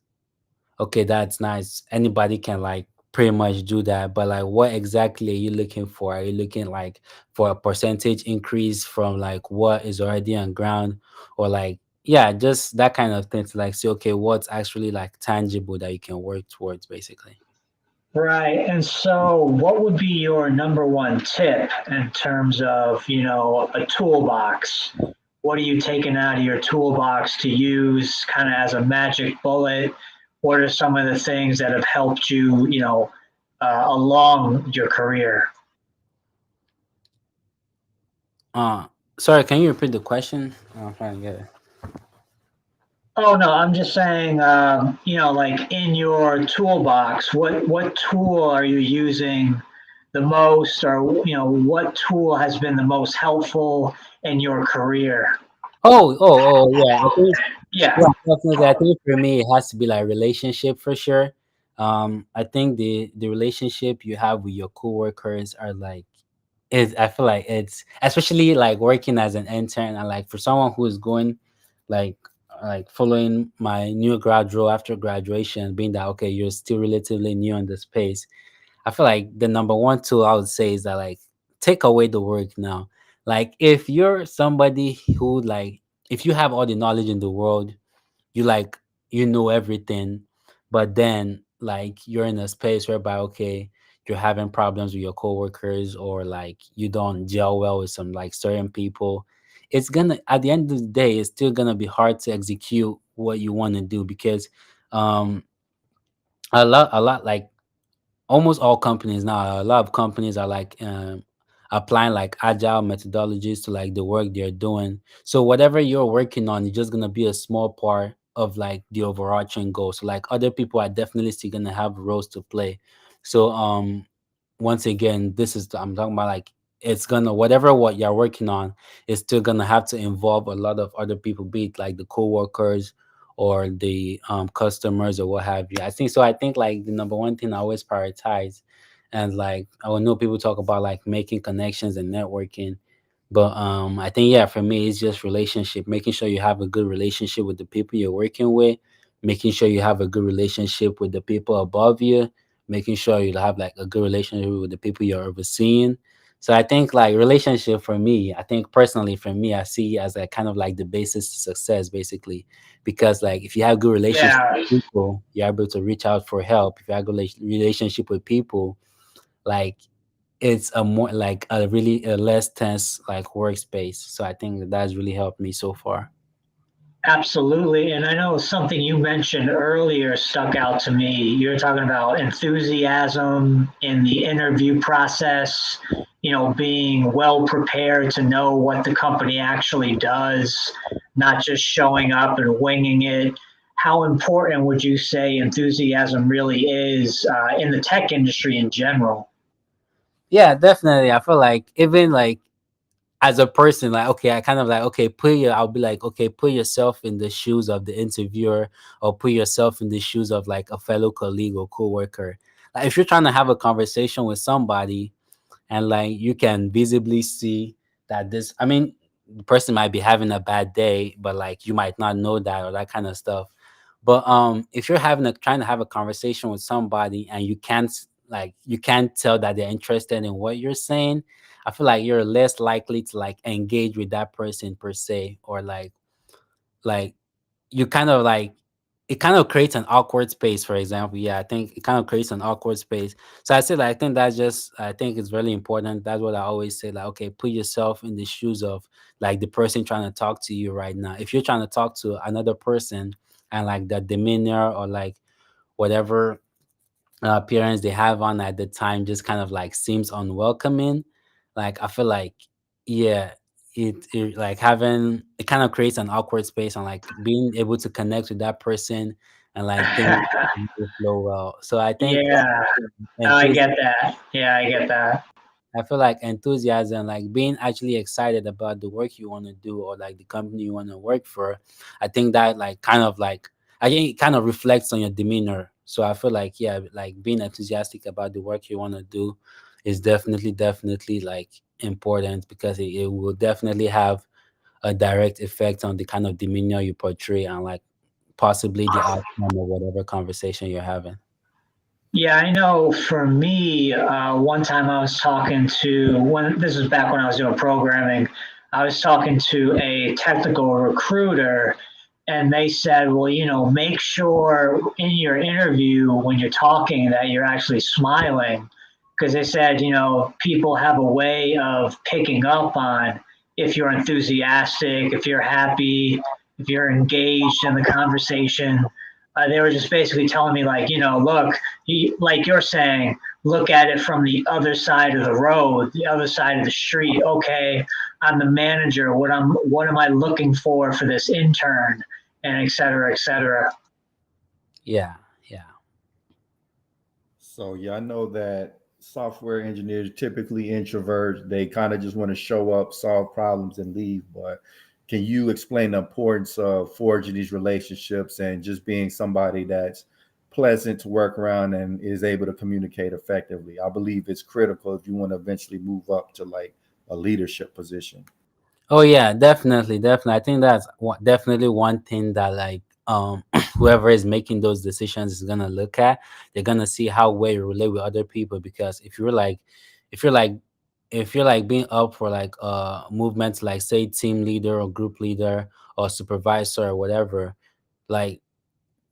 Okay, that's nice. Anybody can like pretty much do that, but like what exactly are you looking for? Are you looking like for a percentage increase from like what is already on ground, or like, yeah, just that kind of thing to like see, okay, what's actually like tangible that you can work towards basically. Right. And so, what would be your number one tip in terms of, a toolbox? What are you taking out of your toolbox to use kind of as a magic bullet? What are some of the things that have helped you, along your career? uh Sorry, can you repeat the question? I'm trying to get it. Oh no, I'm just saying, like in your toolbox, what tool are you using the most, or what tool has been the most helpful in your career? Yeah. I think, Yeah, yeah, definitely. I think for me, it has to be like relationship for sure. I think the relationship you have with your coworkers are like, is I feel like it's especially like working as an intern, and like for someone who is going like following my new grad role after graduation, being that okay, you're still relatively new in the space. I feel like the number one tool I would say is that like take away the work now. Like if you're somebody who like, if you have all the knowledge in the world, you like, you know everything, but then like you're in a space whereby okay, you're having problems with your coworkers, or like you don't gel well with some like certain people, it's gonna, at the end of the day, it's still gonna be hard to execute what you want to do, because um a lot like almost all companies now, a lot of companies are like applying like agile methodologies to like the work they're doing. So whatever you're working on is just gonna be a small part of like the overarching goal. So like other people are definitely still gonna have roles to play. So once again, this is I'm talking about like, it's gonna, whatever what you're working on is still gonna have to involve a lot of other people, be it like the co-workers or the customers or what have you. I think so. I think like the number one thing I always prioritize, and like I will know people talk about like making connections and networking, but I think yeah, for me it's just relationship, making sure you have a good relationship with the people you're working with, making sure you have a good relationship with the people above you, making sure you have like a good relationship with the people you're overseeing. So I think like relationship for me, I think personally for me, I see as like kind of like the basis to success basically, because like if you have good relationship yeah, with people, you're able to reach out for help. If you have good relationship with people, like it's a more like a really a less tense like workspace. So I think that that's really helped me so far. absolutely. And I know something you mentioned earlier stuck out to me. You're talking about enthusiasm in the interview process, being well prepared to know what the company actually does, not just showing up and winging it. How important would you say enthusiasm really is in the tech industry in general? Yeah, definitely. I feel like even like as a person, like okay, I kind of like okay, I'll be like okay, put yourself in the shoes of the interviewer, or put yourself in the shoes of like a fellow colleague or coworker. Like if you're trying to have a conversation with somebody, and like you can visibly see that this, I mean, the person might be having a bad day, but like you might not know that, or that kind of stuff. But if you're trying to have a conversation with somebody, and you can't tell that they're interested in what you're saying, I feel like you're less likely to like engage with that person per se, or like you kind of like, it kind of creates an awkward space, for example. Yeah, I think it kind of creates an awkward space. So I say like, I think that's just, I think it's really important. That's what I always say, like, okay, put yourself in the shoes of like the person trying to talk to you right now. If you're trying to talk to another person and like the demeanor or like whatever appearance they have on at the time just kind of like seems unwelcoming, like I feel like, yeah, it like having it kind of creates an awkward space, and like being able to connect with that person and like things will flow well. So I think Yeah, I get that. Yeah, I get that. I feel like enthusiasm, like being actually excited about the work you want to do or like the company you want to work for, I think that like kind of like, I think it kind of reflects on your demeanor. So I feel like, yeah, like being enthusiastic about the work you want to do is definitely like important, because it will definitely have a direct effect on the kind of demeanor you portray and like possibly the outcome of whatever conversation you're having. Yeah, I know for me, one time I was talking to, when this was back when I was doing programming, I was talking to a technical recruiter, and they said, well, make sure in your interview when you're talking that you're actually smiling. Because they said, people have a way of picking up on if you're enthusiastic, if you're happy, if you're engaged in the conversation. They were just basically telling me, like, look, like you're saying, look at it from the other side of the road, the other side of the street. Okay, I'm the manager. What am I looking for this intern, and et cetera, et cetera. Yeah, yeah. So yeah, I know that software engineers typically introverts. They kind of just want to show up, solve problems, and leave. But can you explain the importance of forging these relationships and just being somebody that's pleasant to work around and is able to communicate effectively? I believe it's critical if you want to eventually move up to like a leadership position. Oh yeah, definitely. I think that's definitely one thing that like whoever is making those decisions is gonna look at. They're gonna see how well you relate with other people, because if you're like if you're like being up for like movements like say team leader or group leader or supervisor or whatever, like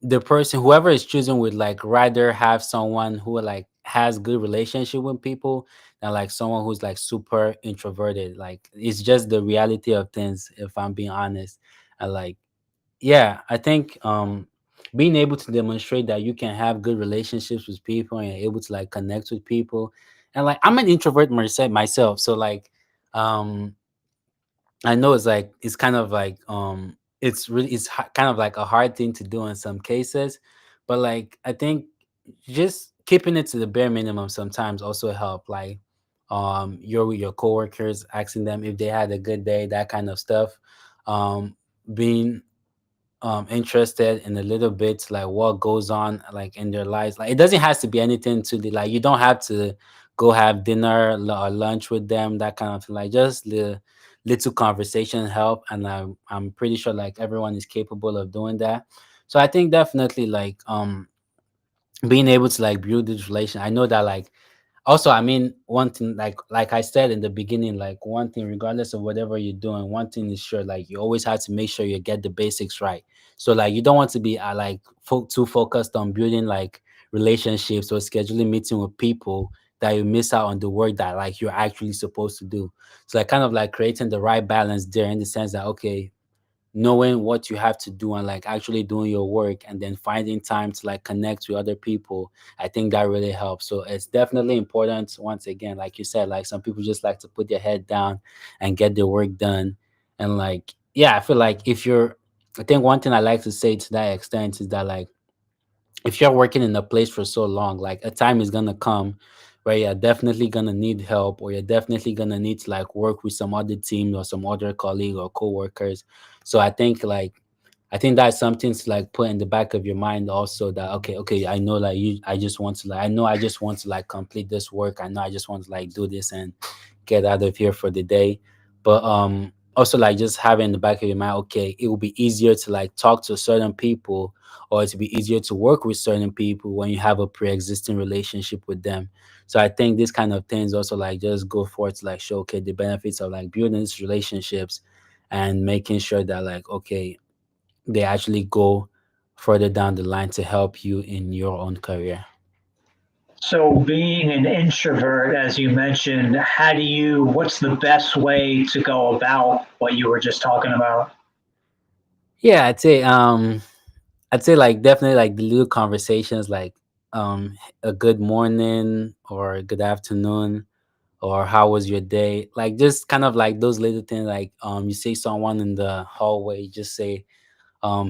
the person whoever is choosing would like rather have someone who like has good relationship with people than like someone who's like super introverted. Like it's just the reality of things, if I'm being honest. And like, yeah, I think being able to demonstrate that you can have good relationships with people and you're able to like connect with people. And like I'm an introvert myself, so like um I know it's like it's kind of like it's really kind of like a hard thing to do in some cases, but like I think just keeping it to the bare minimum sometimes also help. Like you're with your coworkers, asking them if they had a good day, that kind of stuff. Being interested in a little bit like what goes on like in their lives. Like it doesn't have to be anything to the like you don't have to go have dinner or lunch with them, that kind of thing. Like just the little conversation help, and I'm pretty sure like everyone is capable of doing that. So I think definitely like being able to like build this relation. I know that like also, I mean, one thing like I said in the beginning, like one thing, regardless of whatever you're doing, one thing is sure, like you always have to make sure you get the basics right. So like you don't want to be like too focused on building like relationships or scheduling meeting with people that you miss out on the work that like you're actually supposed to do. So like kind of like creating the right balance there, in the sense that okay, knowing what you have to do and like actually doing your work, and then finding time to like connect with other people, I think that really helps. So it's definitely important. Once again, like you said, like some people just like to put their head down and get their work done. And like, yeah, I feel like if you're, I think one thing I like to say to that extent is that like if you're working in a place for so long, like a time is gonna come where you're definitely gonna need help, or you're definitely gonna need to like work with some other team or some other colleague or co-workers. So I think like I think that's something to like put in the back of your mind also, that okay, I know like I just want to like I know I just want to like complete this work. I know I just want to like do this and get out of here for the day. But also like just having in the back of your mind, okay, it will be easier to like talk to certain people, or to be easier to work with certain people when you have a pre-existing relationship with them. So I think this kind of things also like just go forward to like show okay the benefits of like building these relationships and making sure that like okay they actually go further down the line to help you in your own career. So being an introvert, as you mentioned, what's the best way to go about what you were just talking about? Yeah, I'd say like definitely like the little conversations like a good morning or a good afternoon or how was your day, like just kind of like those little things, like you see someone in the hallway, just say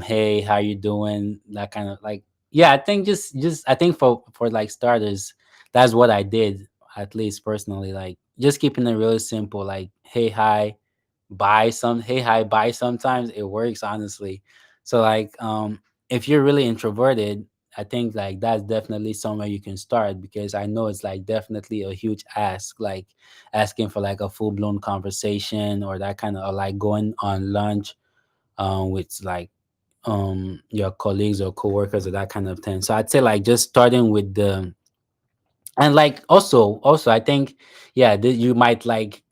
hey, how you doing, that kind of like. Yeah, I think just I think for like starters, that's what I did, at least personally, like just keeping it really simple, like hey, hi, bye. Some hey, hi, bye, sometimes it works, honestly. So like if you're really introverted, I think like that's definitely somewhere you can start, because I know it's like definitely a huge ask, like asking for like a full-blown conversation or that kind of, or like going on lunch with like your colleagues or coworkers or that kind of thing. So I'd say like just starting with the, and like also I think, yeah, you might like,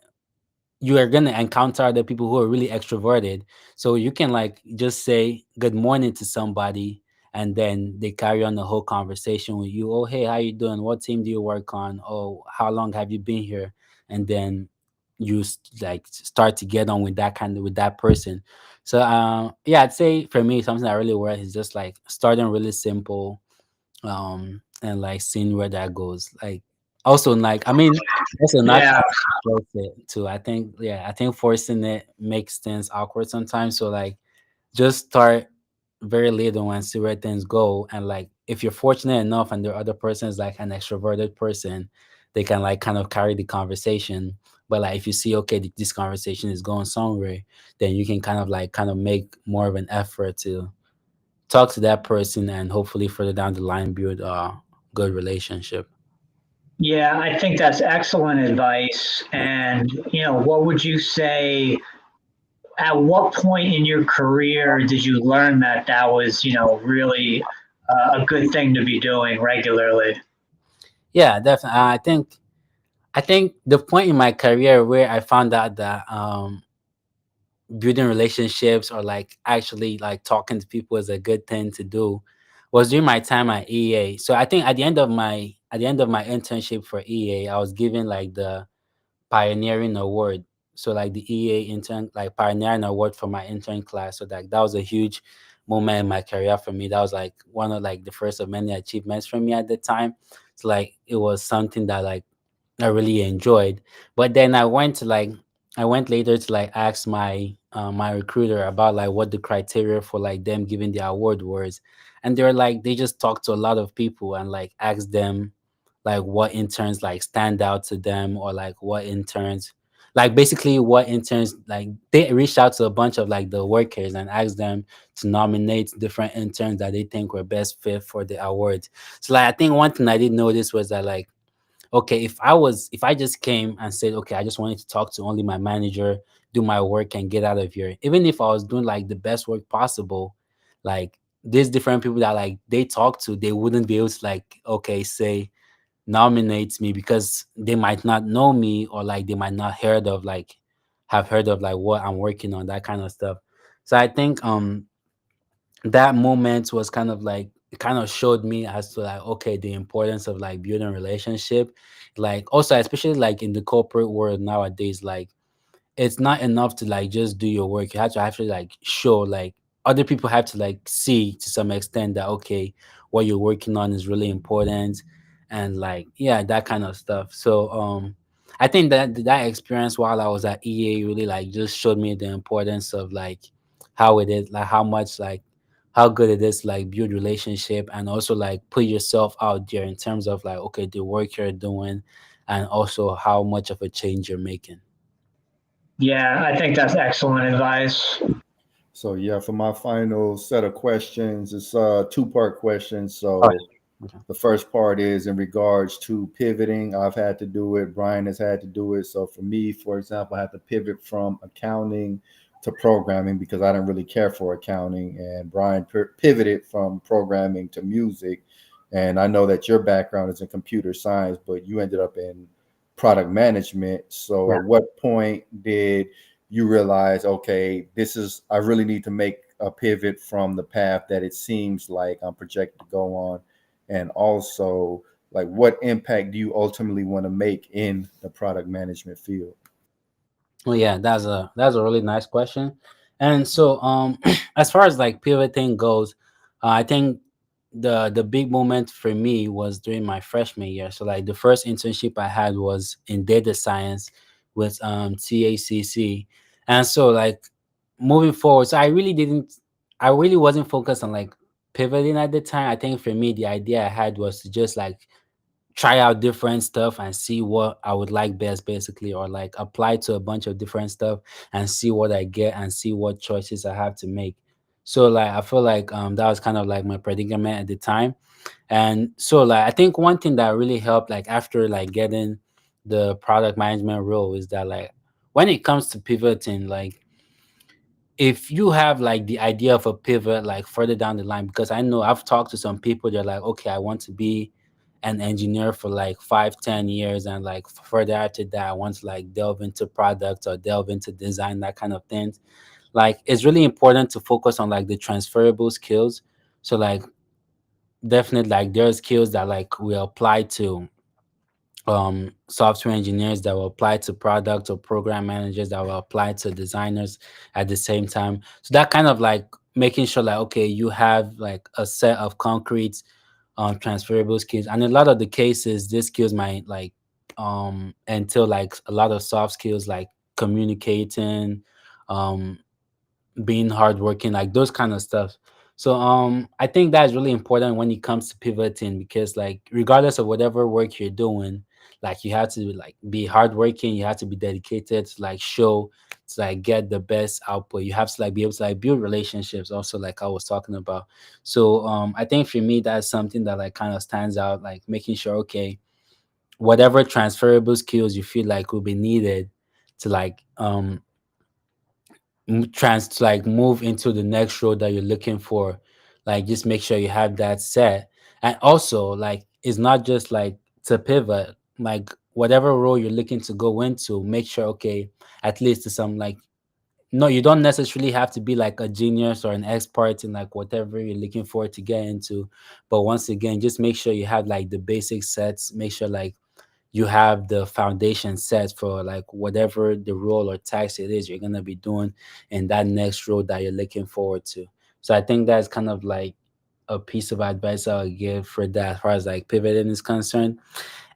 you are gonna encounter other people who are really extroverted. So you can like just say good morning to somebody, and then they carry on the whole conversation with you. Oh, hey, how you doing? What team do you work on? Oh, how long have you been here? And then like start to get on with that kind of, with that person. So yeah, I'd say for me something that really works is just like starting really simple, and like seeing where that goes. Like also like, I mean, also not Yeah, trying to force it too. I think, yeah, I think forcing it makes things awkward sometimes. So like just start very little and see where things go. And like if you're fortunate enough and the other person is like an extroverted person, they can like kind of carry the conversation. But like if you see, okay, this conversation is going somewhere, then you can kind of make more of an effort to talk to that person and hopefully further down the line build a good relationship. yeah, I think that's excellent advice. And, what would you say? At what point in your career did you learn that was, really a good thing to be doing regularly? Yeah, definitely. I think the point in my career where I found out that building relationships or like actually like talking to people is a good thing to do was during my time at EA. So I think at the end of my internship for EA, I was given like the pioneering award. So like the EA intern, like pioneering award for my intern class. So that was a huge moment in my career for me. That was like one of like the first of many achievements for me at the time. So like it was something that like I really enjoyed. But then I went later to like ask my recruiter about like what the criteria for like them giving the award was. And they're like they just talked to a lot of people and like asked them like what interns like stand out to them, or like what interns, like basically what interns, like they reached out to a bunch of like the workers and asked them to nominate different interns that they think were best fit for the awards. So like I think one thing I did notice was that like, okay, if I just came and said, okay, I just wanted to talk to only my manager, do my work and get out of here, even if I was doing like the best work possible, like these different people that like they talk to, they wouldn't be able to like, okay, say nominate me, because they might not know me, or like they might not have heard of like what I'm working on, that kind of stuff. So I think that moment was kind of like, it kind of showed me as to like, okay, the importance of like building relationship, like also especially like in the corporate world nowadays, like it's not enough to like just do your work. You have to actually like show, like other people have to like see to some extent that okay, what you're working on is really important, and like yeah, that kind of stuff. So I think that experience while I was at EA really like just showed me the importance of like how it is, like how much like how good it is to, like build relationship, and also like put yourself out there in terms of like okay, the work you're doing, and also how much of a change you're making. Yeah, I think that's excellent advice. So yeah, for my final set of questions, it's a two-part question. All So right. Okay. the first part is in regards to pivoting. I've had to do it. Brian has had to do it. So for me, for example, I had to pivot from accounting to programming because I didn't really care for accounting, and Brian pivoted from programming to music. And I know that your background is in computer science, but you ended up in product management. So Yeah. at what point did you realize, okay, I really need to make a pivot from the path that it seems like I'm projected to go on? And also, like, what impact do you ultimately want to make in the product management field? Well, yeah, that's a really nice question. And so, as far as like pivoting goes, I think the big moment for me was during my freshman year. So like the first internship I had was in data science with TACC, and so like moving forward, so I really wasn't focused on like pivoting at the time. I think for me, the idea I had was to just like try out different stuff and see what I would like best, basically, or like apply to a bunch of different stuff and see what I get and see what choices I have to make. So like I feel like that was kind of like my predicament at the time. And so like I think one thing that really helped like after like getting the product management role is that like when it comes to pivoting, like if you have like the idea of a pivot like further down the line, because I know I've talked to some people, they're like, okay, I want to be an engineer for like 5, 10 years, and like further after that I want to like delve into products or delve into design, that kind of things. Like it's really important to focus on like the transferable skills. So like definitely like there are skills that like we apply to software engineers, that will apply to product or program managers, that will apply to designers at the same time. So that kind of like making sure like okay, you have like a set of concrete transferable skills. And in a lot of the cases these skills might like entail like a lot of soft skills like communicating, um being hardworking, like those kind of stuff. So I think that's really important when it comes to pivoting, because like regardless of whatever work you're doing, like you have to like be hardworking, you have to be dedicated to like show, to like get the best output. You have to like be able to like build relationships also, like I was talking about. So I think for me that's something that like kind of stands out, like making sure okay, whatever transferable skills you feel like will be needed to like trans to like move into the next role that you're looking for, like just make sure you have that set. And also like it's not just like to pivot, like whatever role you're looking to go into, make sure okay, at least to some like, no, you don't necessarily have to be like a genius or an expert in like whatever you're looking for to get into. But once again, just make sure you have like the basic sets, make sure like you have the foundation set for like whatever the role or task it is you're gonna be doing in that next role that you're looking forward to. So I think that's kind of like a piece of advice I would give for that as far as like pivoting is concerned.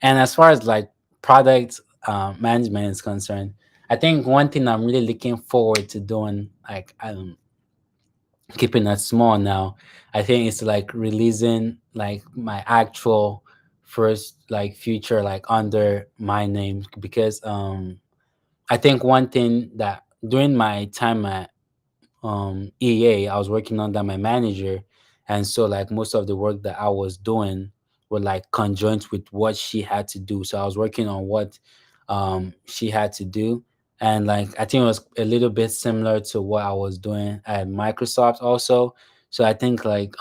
And as far as like product management is concerned, I think one thing I'm really looking forward to doing, like keeping it small now, I think it's like releasing like my actual first like future like under my name. Because I think one thing that during my time at EA, I was working under my manager, and so like most of the work that I was doing were like conjoined with what she had to do. So I was working on what she had to do, and like I think it was a little bit similar to what I was doing at Microsoft also. So I think right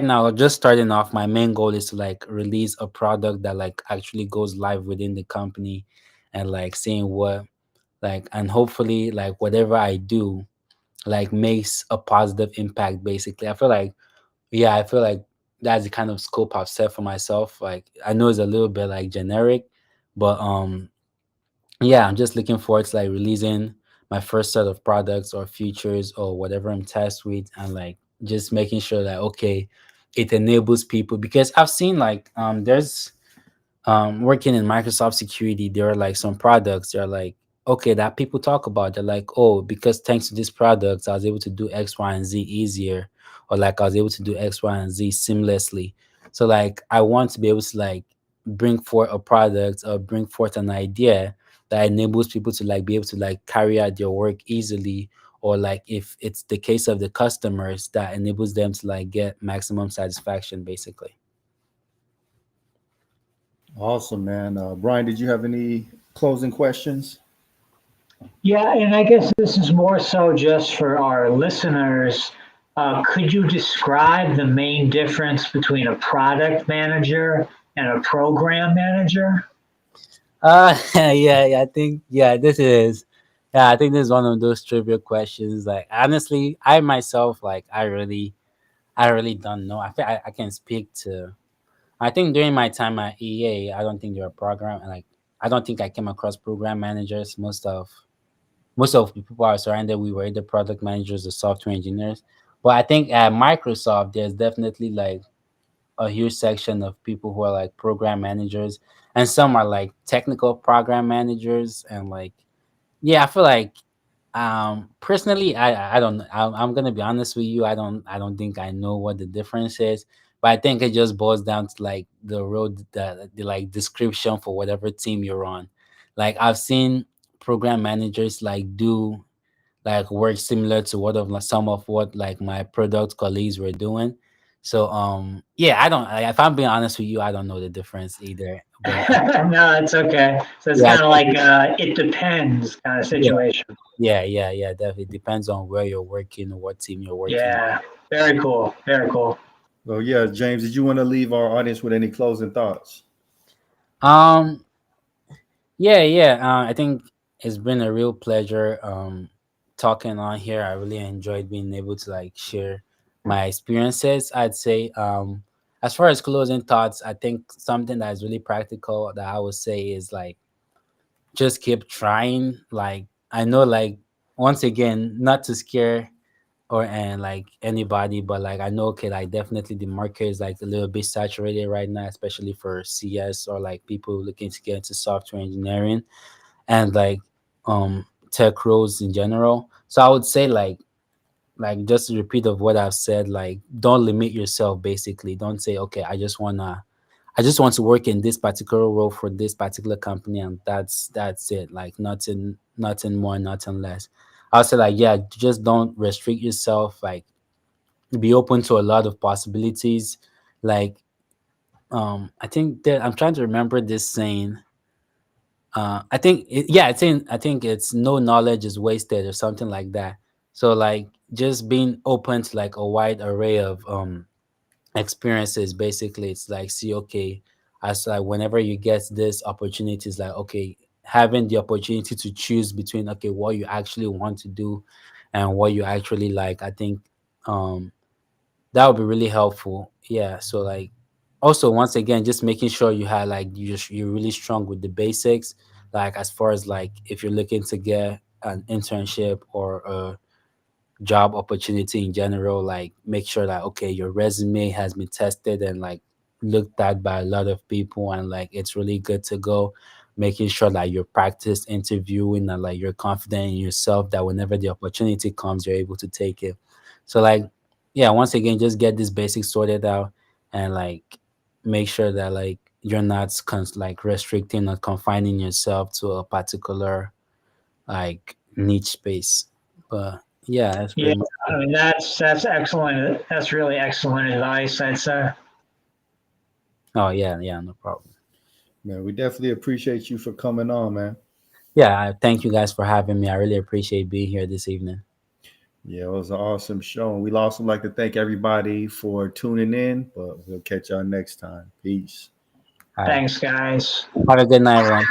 now, just starting off, my main goal is to like release a product that like actually goes live within the company, and like seeing what like, and hopefully like whatever I do like makes a positive impact. Basically, I feel like, yeah, I feel like that's the kind of scope I've set for myself. Like I know it's a little bit like generic, but yeah, I'm just looking forward to like releasing my first set of products or features or whatever I'm tasked with, and like just making sure that okay, it enables people. Because I've seen like there's working in Microsoft security, there are like some products they're like okay that people talk about. They're like, oh, because thanks to these products, I was able to do X, Y, and Z easier, or like I was able to do X, Y, and Z seamlessly. So like I want to be able to like bring forth a product or bring forth an idea that enables people to like be able to like carry out their work easily, or like if it's the case of the customers, that enables them to like get maximum satisfaction basically. Awesome, man. Brian, did you have any closing questions? Yeah, and I guess this is more so just for our listeners. Could you describe the main difference between a product manager and a program manager? Yeah, yeah, I think yeah, this is yeah, I think this is one of those trivia questions. Like honestly, I myself like I really don't know. I think I can speak to. I think during my time at EA, I don't think there were program like I don't think I came across program managers. Most of the people I was surrounded, we were either product managers or software engineers. But I think at Microsoft, there's definitely like a huge section of people who are like program managers, and some are like technical program managers, and like yeah, I feel like personally, I don't. I'm gonna be honest with you. I don't think I know what the difference is, but I think it just boils down to like the road, the like description for whatever team you're on. Like I've seen program managers like do like work similar to what of some of what like my product colleagues were doing. So yeah, I don't. If I'm being honest with you, I don't know the difference either. But No, it's okay. So it's yeah, kind of like it depends kind of yeah, situation. yeah. Definitely depends on where you're working or what team you're working. Yeah, very cool. Very cool. Well, yeah, James, did you want to leave our audience with any closing thoughts? Um, yeah. I think it's been a real pleasure talking on here. I really enjoyed being able to like share my experiences. I'd say as far as closing thoughts, I think something that is really practical that I would say is like just keep trying. Like I know like once again, not to scare or and like anybody, but like I know okay, like definitely the market is like a little bit saturated right now, especially for CS or like people looking to get into software engineering and like tech roles in general. So I would say like just a repeat of what I've said, like don't limit yourself basically. Don't say, okay, I just want to work in this particular role for this particular company and that's it. Like nothing more, nothing less. I'll say like yeah, just don't restrict yourself, like be open to a lot of possibilities. Like I think that I'm trying to remember this saying. I think yeah, I think it's no knowledge is wasted or something like that. So like just being open to like a wide array of experiences basically. It's like see okay, as like whenever you get this opportunity, it's like okay, having the opportunity to choose between okay what you actually want to do and what you actually like. I think um that would be really helpful. Yeah. So like also once again, just making sure you have like you're really strong with the basics. Like as far as like if you're looking to get an internship or a job opportunity in general, like make sure that okay, your resume has been tested and like looked at by a lot of people and like it's really good to go. Making sure that you're practice interviewing and like you're confident in yourself that whenever the opportunity comes, you're able to take it. So like yeah, once again, just get this basics sorted out and like make sure that like you're not like restricting or confining yourself to a particular like niche space. But yeah, that's Yeah, pretty much I it. mean that's excellent. That's really excellent advice. That's Oh yeah, no problem. Man, we definitely appreciate you for coming on, man. Yeah, I thank you guys for having me. I really appreciate being here this evening. Yeah, it was an awesome show. And we'd also like to thank everybody for tuning in, but we'll catch y'all next time. Peace. All right. thanks, guys. Have a good night, everyone.